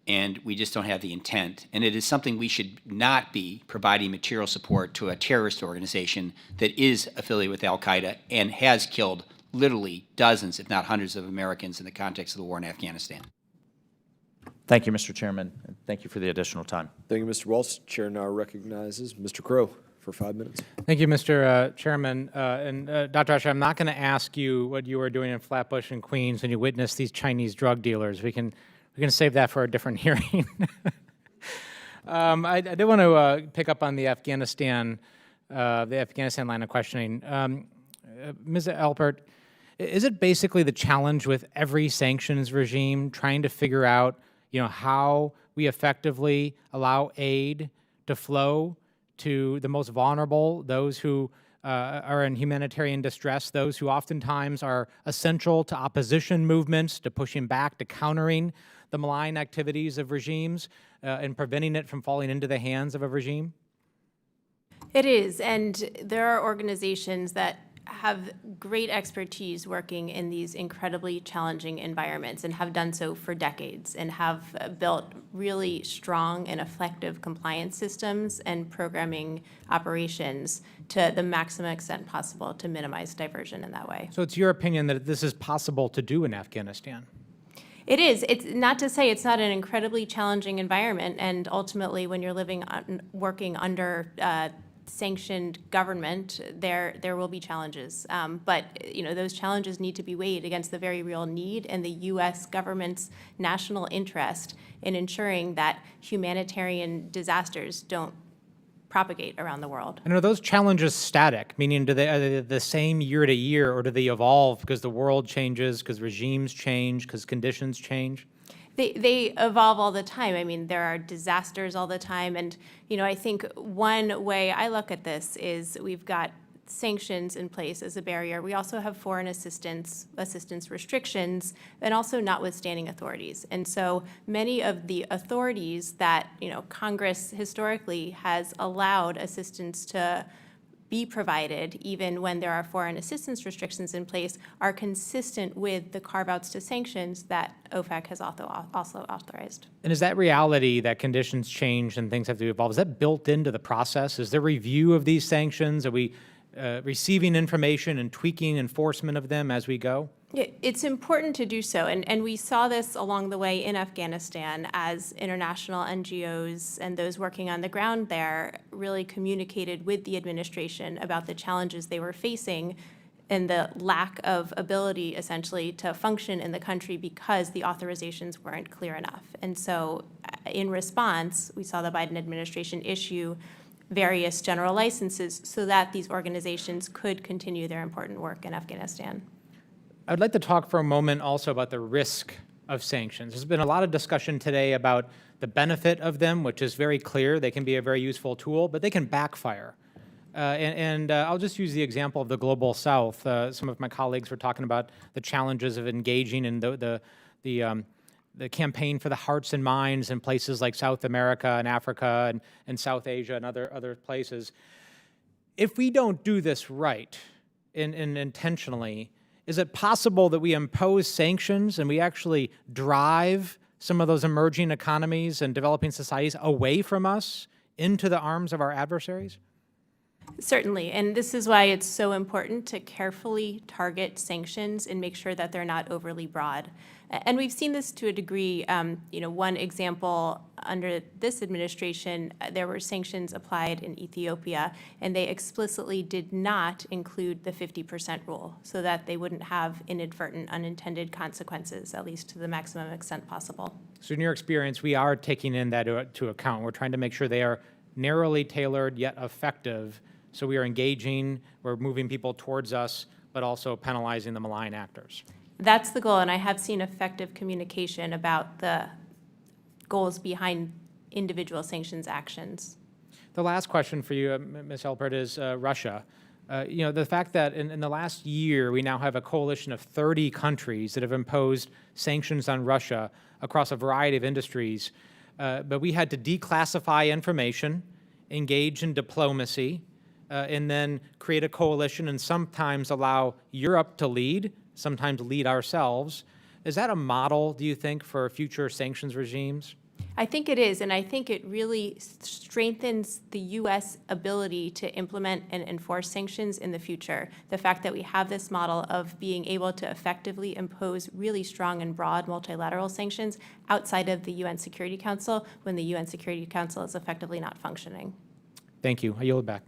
and we just don't have the intent. And it is something we should not be providing material support to a terrorist organization that is affiliated with al-Qaeda and has killed literally dozens, if not hundreds of Americans in the context of the war in Afghanistan. Thank you, Mr. Chairman, and thank you for the additional time. Thank you, Mr. Walsh. Chair now recognizes Mr. Crow for 5 minutes. Thank you, Mr. Chairman. Dr. Asher, I'm not going to ask you what you were doing in Flatbush and Queens when you witnessed these Chinese drug dealers. We can save that for a different hearing. I did want to pick up on the Afghanistan line of questioning. Ms. Alpert, is it basically the challenge with every sanctions regime trying to figure out, how we effectively allow aid to flow to the most vulnerable, those who are in humanitarian distress, those who oftentimes are essential to opposition movements, to pushing back, to countering the malign activities of regimes, and preventing it from falling into the hands of a regime? It is, and there are organizations that have great expertise working in these incredibly challenging environments and have done so for decades and have built really strong and effective compliance systems and programming operations to the maximum extent possible to minimize diversion in that way. So it's your opinion that this is possible to do in Afghanistan? It is. It's not to say it's not an incredibly challenging environment, and ultimately when you're working under sanctioned government, there will be challenges. But those challenges need to be weighed against the very real need and the U.S. government's national interest in ensuring that humanitarian disasters don't propagate around the world. And are those challenges static, meaning are they the same year to year, or do they evolve because the world changes, because regimes change, because conditions change? They evolve all the time. I mean, there are disasters all the time. And, I think one way I look at this is we've got sanctions in place as a barrier. We also have foreign assistance restrictions, and also notwithstanding authorities. And so many of the authorities that, Congress historically has allowed assistance to be provided, even when there are foreign assistance restrictions in place, are consistent with the carve-outs to sanctions that OFAC has also authorized. And is that reality that conditions change and things have to evolve, is that built into the process? Is there review of these sanctions? Are we receiving information and tweaking enforcement of them as we go? It's important to do so, and we saw this along the way in Afghanistan as international NGOs and those working on the ground there really communicated with the administration about the challenges they were facing and the lack of ability, essentially, to function in the country because the authorizations weren't clear enough. And so in response, we saw the Biden administration issue various general licenses so that these organizations could continue their important work in Afghanistan. I'd like to talk for a moment also about the risk of sanctions. There's been a lot of discussion today about the benefit of them, which is very clear. They can be a very useful tool, but they can backfire. I'll just use the example of the Global South. Some of my colleagues were talking about the challenges of engaging in the campaign for the hearts and minds in places like South America and Africa and South Asia and other places. If we don't do this right and intentionally, is it possible that we impose sanctions and we actually drive some of those emerging economies and developing societies away from us into the arms of our adversaries? Certainly, and this is why it's so important to carefully target sanctions and make sure that they're not overly broad. And we've seen this to a degree. One example under this administration, there were sanctions applied in Ethiopia, and they explicitly did not include the 50% rule so that they wouldn't have inadvertent, unintended consequences, at least to the maximum extent possible. So in your experience, we are taking in that to account. We're trying to make sure they are narrowly tailored yet effective. So we are engaging, we're moving people towards us, but also penalizing the malign actors. That's the goal, and I have seen effective communication about the goals behind individual sanctions actions. The last question for you, Ms. Elpert, is Russia. The fact that in the last year, we now have a coalition of 30 countries that have imposed sanctions on Russia across a variety of industries, but we had to declassify information, engage in diplomacy, and then create a coalition and sometimes allow Europe to lead, sometimes lead ourselves. Is that a model, do you think, for future sanctions regimes? I think it is, and I think it really strengthens the U.S. ability to implement and enforce sanctions in the future. The fact that we have this model of being able to effectively impose really strong and broad multilateral sanctions outside of the UN Security Council when the UN Security Council is effectively not functioning. Thank you. I yield back.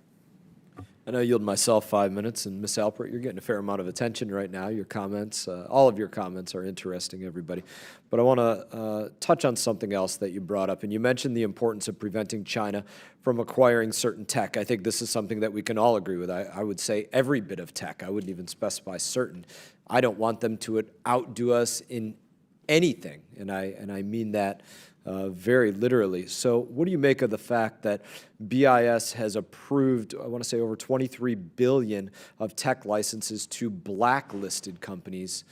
And I yield myself 5 minutes. And Ms. Alpert, you're getting a fair amount of attention right now. Your comments, all of your comments are interesting, everybody. But I want to touch on something else that you brought up. And you mentioned the importance of preventing China from acquiring certain tech. I think this is something that we can all agree with. I would say every bit of tech. I wouldn't even specify certain. I don't want them to outdo us in anything, and I mean that very literally. So what do you make of the fact that BIS has approved, I want to say, over 23 billion of tech licenses to blacklisted companies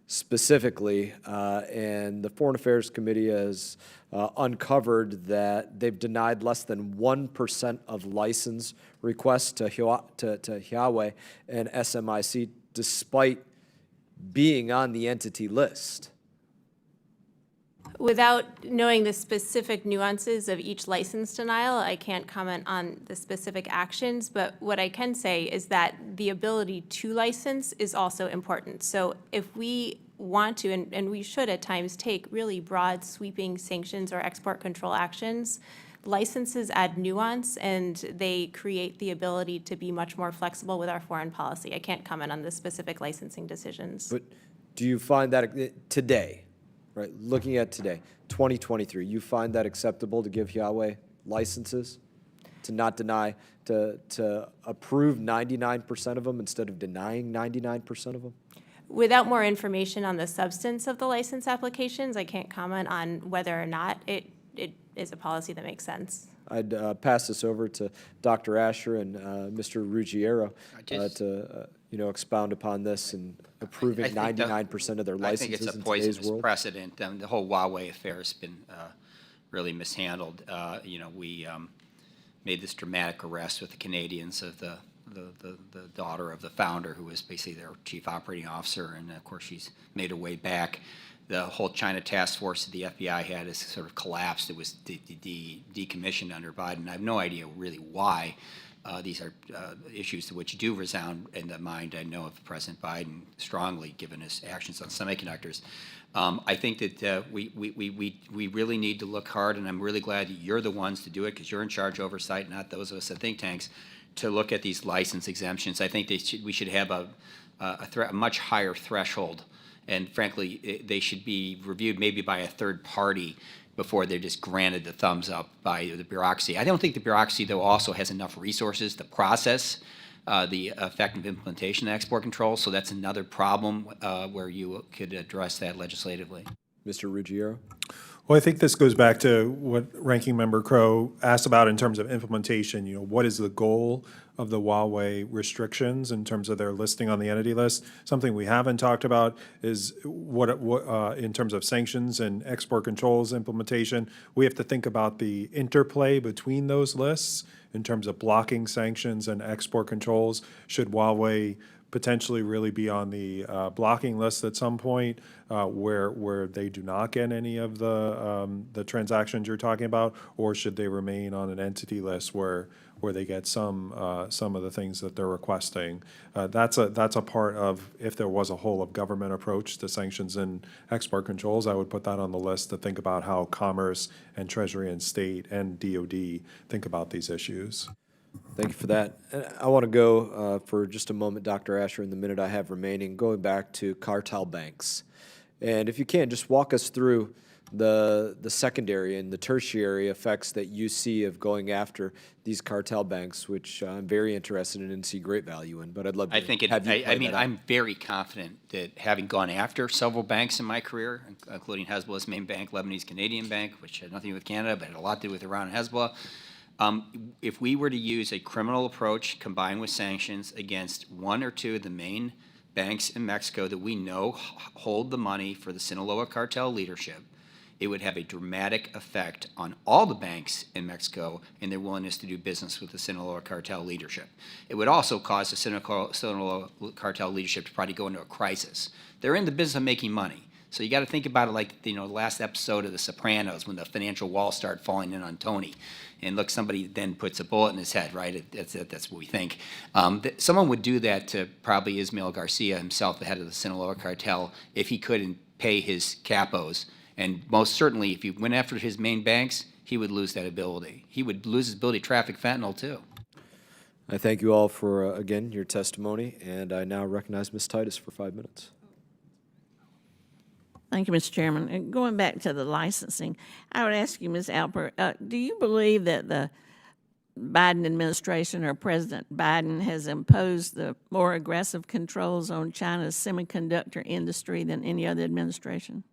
specifically, and the Foreign Affairs Committee has uncovered that they've denied less than 1% of license requests to Huawei and SMIC despite being on the entity list? Without knowing the specific nuances of each license denial, I can't comment on the specific actions, but what I can say is that the ability to license is also important. So if we want to, and we should at times take really broad sweeping sanctions or export control actions, licenses add nuance and they create the ability to be much more flexible with our foreign policy. I can't comment on the specific licensing decisions. But do you find that today, right, looking at today, 2023, you find that acceptable to give Huawei licenses, to not deny, to approve 99% of them instead of denying 99% of them? Without more information on the substance of the license applications, I can't comment on whether or not it is a policy that makes sense. I'd pass this over to Dr. Asher and Mr. Ruggiero to expound upon this and approving 99% of their licenses I think it's a in today's poisonous world. precedent. The whole Huawei affair has been really mishandled. We made this dramatic arrest with the Canadians of the daughter of the founder, who was basically their chief operating officer, and of course she's made her way back. The whole China task force that the FBI had has sort of collapsed. It was decommissioned under Biden. I have no idea really why. These are issues to which do resound in the mind, I know, of President Biden strongly, given his actions on semiconductors. I think that we really need to look hard, and I'm really glad that you're the ones to do it, because you're in charge of oversight, not those of us at think tanks, to look at these license exemptions. I think we should have a much higher threshold, and frankly, they should be reviewed maybe by a third party before they're just granted the thumbs up by the bureaucracy. I don't think the bureaucracy, though, also has enough resources to process the effective implementation of export controls, so that's another problem where you could address that legislatively. Mr. Ruggiero? Well, I think this goes back to what Ranking Member Crow asked about in terms of implementation. What is the goal of the Huawei restrictions in terms of their listing on the entity list? Something we haven't talked about is what in terms of sanctions and export controls implementation, we have to think about the interplay between those lists in terms of blocking sanctions and export controls. Should Huawei potentially really be on the blocking list at some point where they do not get any of the transactions you're talking about, or should they remain on an entity list where they get some of the things that they're requesting? That's a part of, if there was a whole of government approach to sanctions and export controls, I would put that on the list to think about how Commerce and Treasury and State and DOD think about these issues. Thank you for that. I want to go for just a moment, Dr. Asher, in the minute I have remaining, going back to cartel banks. And if you can, just walk us through the secondary and the tertiary effects that you see of going after these cartel banks, which I'm very interested in and see great value in. But I'd love to have you play that out. I'm very confident that having gone after several banks in my career, including Hezbollah's main bank, Lebanese Canadian Bank, which had nothing to do with Canada, but had a lot to do with Iran and Hezbollah, if we were to use a criminal approach combined with sanctions against one or two of the main banks in Mexico that we know hold the money for the Sinaloa cartel leadership, it would have a dramatic effect on all the banks in Mexico and their willingness to do business with the Sinaloa cartel leadership. It would also cause the Sinaloa cartel leadership to probably go into a crisis. They're in the business of making money. So you got to think about it like, the last episode of The Sopranos, when the financial walls start falling in on Tony. And look, somebody then puts a bullet in his head, right? That's what we think. Someone would do that to probably Ismael Garcia himself, the head of the Sinaloa cartel, if he couldn't pay his capos. And most certainly, if he went after his main banks, he would lose that ability. He would lose his ability to traffic fentanyl, too. I thank you all for, again, your testimony. And I now recognize Ms. Titus for 5 minutes. Thank you, Mr. Chairman. And going back to the licensing, I would ask you, Ms. Alpert, do you believe that the Biden administration or President Biden has imposed the more aggressive controls on China's semiconductor industry than any other administration?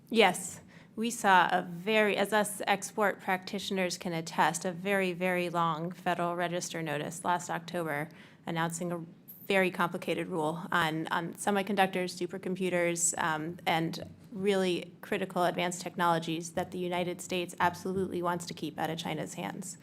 Yes, we saw a very, as us export practitioners can attest, a very, very long Federal Register notice last October announcing a very complicated rule on semiconductors, supercomputers, and really critical advanced technologies that the United States absolutely wants to keep out of China's hands.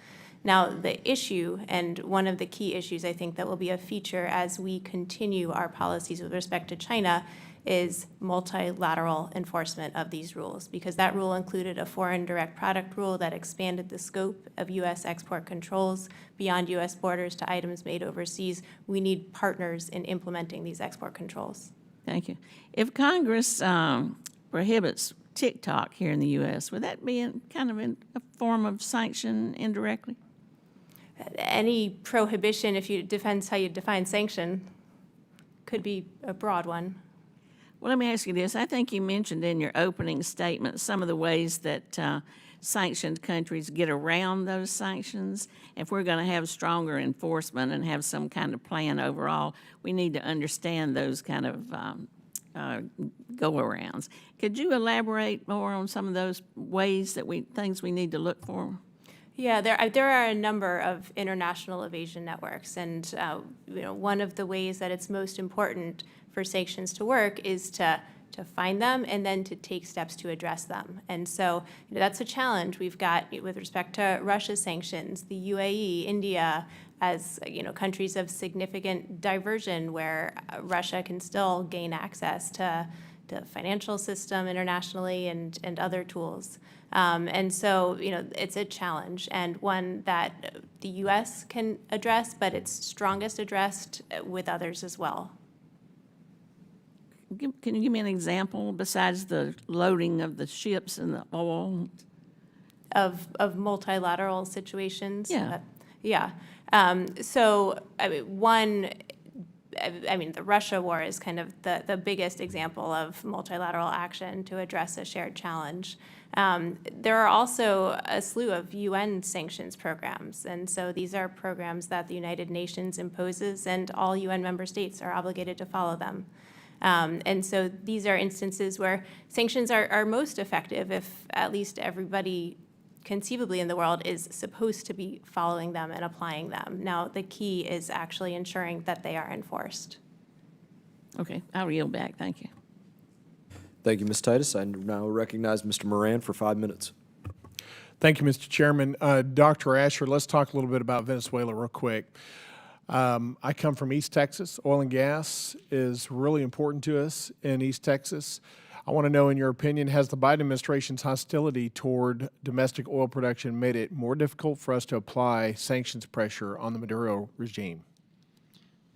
Now, the issue, and one of the key issues I think that will be a feature as we continue our policies with respect to China, is multilateral enforcement of these rules, because that rule included a foreign direct product rule that expanded the scope of U.S. export controls beyond U.S. borders to items made overseas. We need partners in implementing these export controls. Thank you. If Congress prohibits TikTok here in the U.S., would that be kind of in a form of sanction indirectly? Any prohibition, if you depends how you define sanction, could be a broad one. Well, let me ask you this. I think you mentioned in your opening statement some of the ways that sanctioned countries get around those sanctions. If we're going to have stronger enforcement and have some kind of plan overall, we need to understand those kind of go-arounds. Could you elaborate more on some of those ways that things we need to look for? Yeah, there are a number of international evasion networks, and one of the ways that it's most important for sanctions to work is to find them and then to take steps to address them. And so that's a challenge we've got with respect to Russia's sanctions, the UAE, India, as countries of significant diversion where Russia can still gain access to the financial system internationally and other tools. And so, it's a challenge and one that the U.S. can address, but it's strongest addressed with others as well. Can you give me an example besides the loading of the ships and the oil? Of multilateral situations? Yeah. Yeah. So, the Russia war is kind of the biggest example of multilateral action to address a shared challenge. There are also a slew of UN sanctions programs, and so these are programs that the United Nations imposes, and all UN member states are obligated to follow them. And so these are instances where sanctions are most effective if at least everybody conceivably in the world is supposed to be following them and applying them. Now, the key is actually ensuring that they are enforced. Okay, I'll yield back. Thank you. Thank you, Ms. Titus. I now recognize Mr. Moran for 5 minutes. Thank you, Mr. Chairman. Dr. Asher, let's talk a little bit about Venezuela real quick. I come from East Texas. Oil and gas is really important to us in East Texas. I want to know, in your opinion, has the Biden administration's hostility toward domestic oil production made it more difficult for us to apply sanctions pressure on the Maduro regime?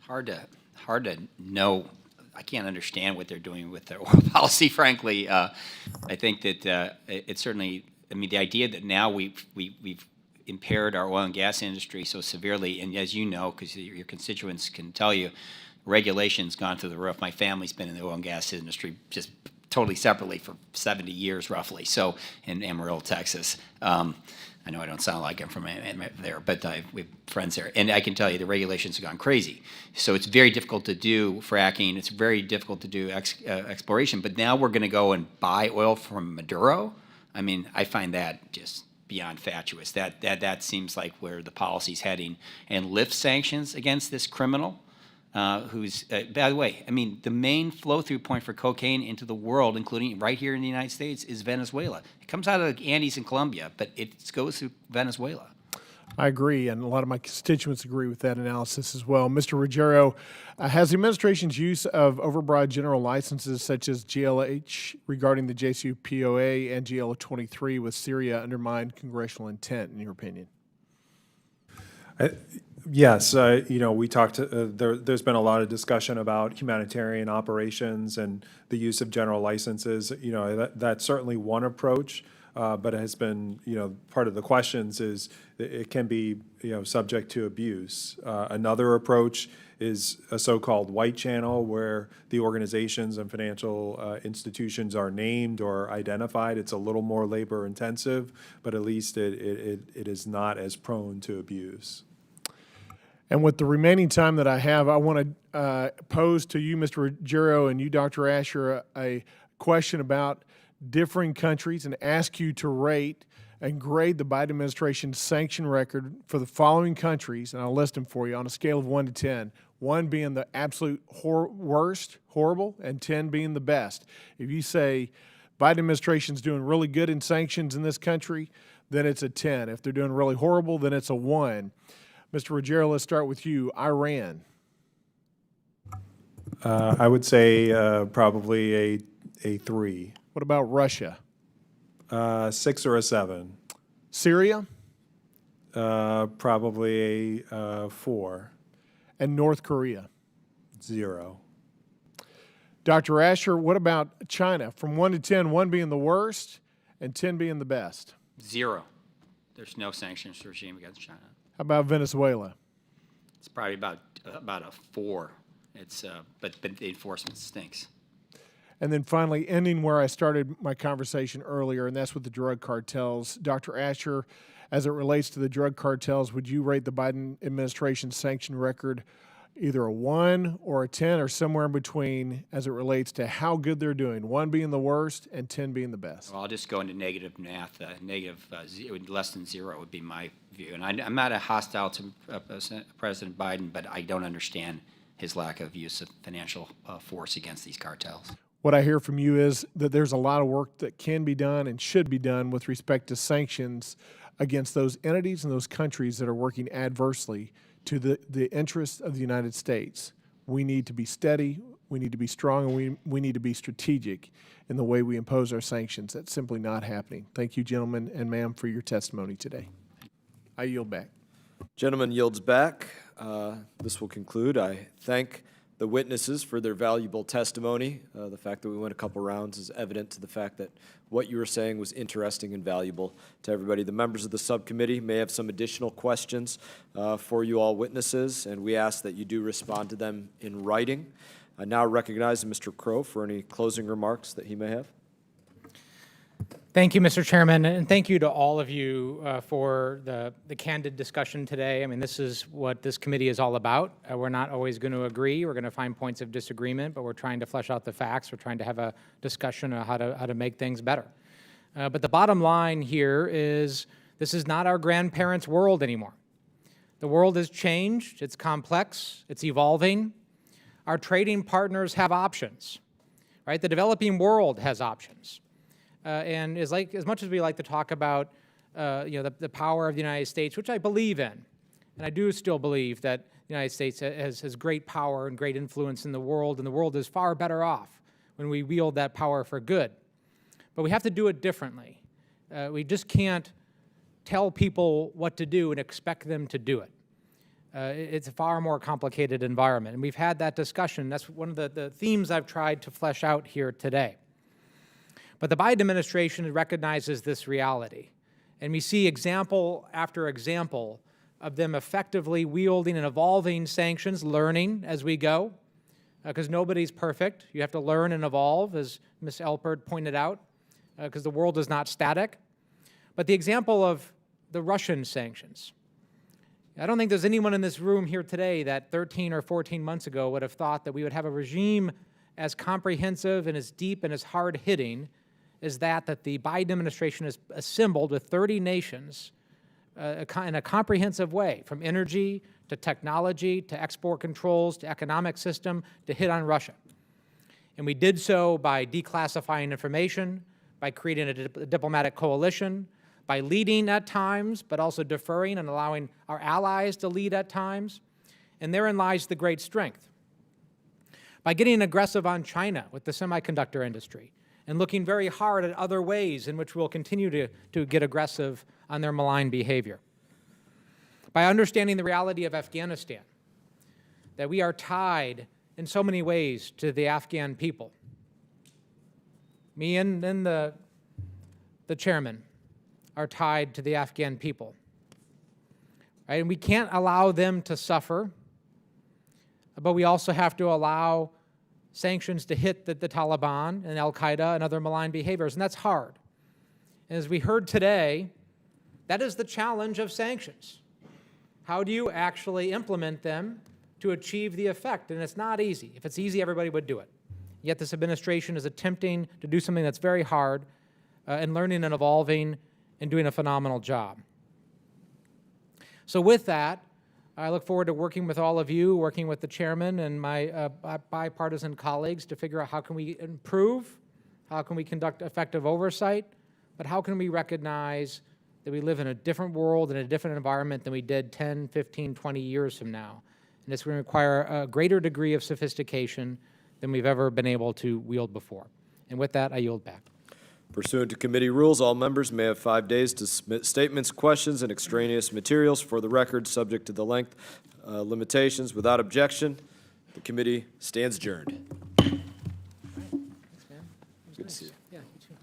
Hard to know. I can't understand what they're doing with their oil policy, frankly. I think that it's certainly, the idea that now we've impaired our oil and gas industry so severely, and as you know, because your constituents can tell you, regulation's gone through the roof. My family's been in the oil and gas industry just totally separately for 70 years, roughly, so in Amarillo, Texas. I know I don't sound like I'm from there, but we have friends there. And I can tell you the regulations have gone crazy. So it's very difficult to do fracking. It's very difficult to do exploration. But now we're going to go and buy oil from Maduro? I find that just beyond fatuous. That seems like where the policy's heading. And lift sanctions against this criminal who's, by the way, the main flow-through point for cocaine into the world, including right here in the United States, is Venezuela. It comes out of the Andes and Colombia, but it goes through Venezuela. I agree, and a lot of my constituents agree with that analysis as well. Mr. Ruggiero, has the administration's use of overbroad general licenses such as GLH regarding the JCPOA and GL23 with Syria undermined congressional intent, in your opinion? Yes, we talked. There's been a lot of discussion about humanitarian operations and the use of general licenses. That's certainly one approach, but it has been, part of the questions is it can be, subject to abuse. Another approach is a so-called white channel where the organizations and financial institutions are named or identified. It's a little more labor intensive, but at least it is not as prone to abuse. And with the remaining time that I have, I want to pose to you, Mr. Ruggiero, and you, Dr. Asher, a question about differing countries and ask you to rate and grade the Biden administration's sanction record for the following countries, and I'll list them for you on a scale of 1 to 10. 1 being the absolute worst, horrible, and 10 being the best. If you say Biden administration's doing really good in sanctions in this country, then it's a 10. If they're doing really horrible, then it's a 1. Mr. Ruggiero, let's start with you. Iran. I would say probably a 3. What about Russia? 6 or a 7. Syria? Probably a 4. And North Korea? 0. Dr. Asher, what about China? From 1 to 10, 1 being the worst and 10 being the best. 0. There's no sanctions regime against China. How about Venezuela? It's probably about a 4. It's but the enforcement stinks. And then finally, ending where I started my conversation earlier, and that's with the drug cartels. Dr. Asher, as it relates to the drug cartels, would you rate the Biden administration's sanction record either a 1 or a 10 or somewhere in between as it relates to how good they're doing, 1 being the worst and 10 being the best? Well, I'll just go into negative math. Less than 0 would be my view. And I'm not hostile to President Biden, but I don't understand his lack of use of financial force against these cartels. What I hear from you is that there's a lot of work that can be done and should be done with respect to sanctions against those entities and those countries that are working adversely to the interests of the United States. We need to be steady, we need to be strong, and we need to be strategic in the way we impose our sanctions. That's simply not happening. Thank you, gentlemen and ma'am, for your testimony today. I yield back. Gentleman yields back. This will conclude. I thank the witnesses for their valuable testimony. The fact that we went a couple rounds is evident to the fact that what you were saying was interesting and valuable to everybody. The members of the subcommittee may have some additional questions for you all witnesses, and we ask that you do respond to them in writing. I now recognize Mr. Crow for any closing remarks that he may have. Thank you, Mr. Chairman, and thank you to all of you for the candid discussion today. I mean, this is what this committee is all about. We're not always going to agree. We're going to find points of disagreement, but we're trying to flesh out the facts. We're trying to have a discussion on how to make things better. But the bottom line here is this is not our grandparents' world anymore. The world has changed. It's complex. It's evolving. Our trading partners have options, right? The developing world has options. And as much as we like to talk about, the power of the United States, which I believe in, and I do still believe that the United States has great power and great influence in the world, and the world is far better off when we wield that power for good. But we have to do it differently. We just can't tell people what to do and expect them to do it. It's a far more complicated environment, and we've had that discussion. That's one of the themes I've tried to flesh out here today. But the Biden administration recognizes this reality, and we see example after example of them effectively wielding and evolving sanctions, learning as we go, because nobody's perfect. You have to learn and evolve, as Ms. Elpert pointed out, because the world is not static. But the example of the Russian sanctions, I don't think there's anyone in this room here today that 13 or 14 months ago would have thought that we would have a regime as comprehensive and as deep and as hard-hitting is that the Biden administration has assembled with 30 nations in a comprehensive way, from energy to technology to export controls to economic system to hit on Russia. And we did so by declassifying information, by creating a diplomatic coalition, by leading at times, but also deferring and allowing our allies to lead at times. And therein lies the great strength. By getting aggressive on China with the semiconductor industry, and looking very hard at other ways in which we'll continue to get aggressive on their malign behavior. By understanding the reality of Afghanistan, that we are tied in so many ways to the Afghan people. Me and the chairman are tied to the Afghan people. Right? And we can't allow them to suffer, but we also have to allow sanctions to hit the Taliban and al-Qaeda and other malign behaviors, and that's hard. And as we heard today, that is the challenge of sanctions. How do you actually implement them to achieve the effect? And it's not easy. If it's easy, everybody would do it. Yet this administration is attempting to do something that's very hard and learning and evolving and doing a phenomenal job. So with that, I look forward to working with all of you, working with the chairman and my bipartisan colleagues to figure out how can we improve, how can we conduct effective oversight, but how can we recognize that we live in a different world, in a different environment than we did 10, 15, 20 years from now. And it's going to require a greater degree of sophistication than we've ever been able to wield before. And with that, I yield back. Pursuant to committee rules, all members may have 5 days to submit statements, questions, and extraneous materials for the record, subject to the length limitations. Without objection, the committee stands adjourned. Good to see you. Yeah, you too.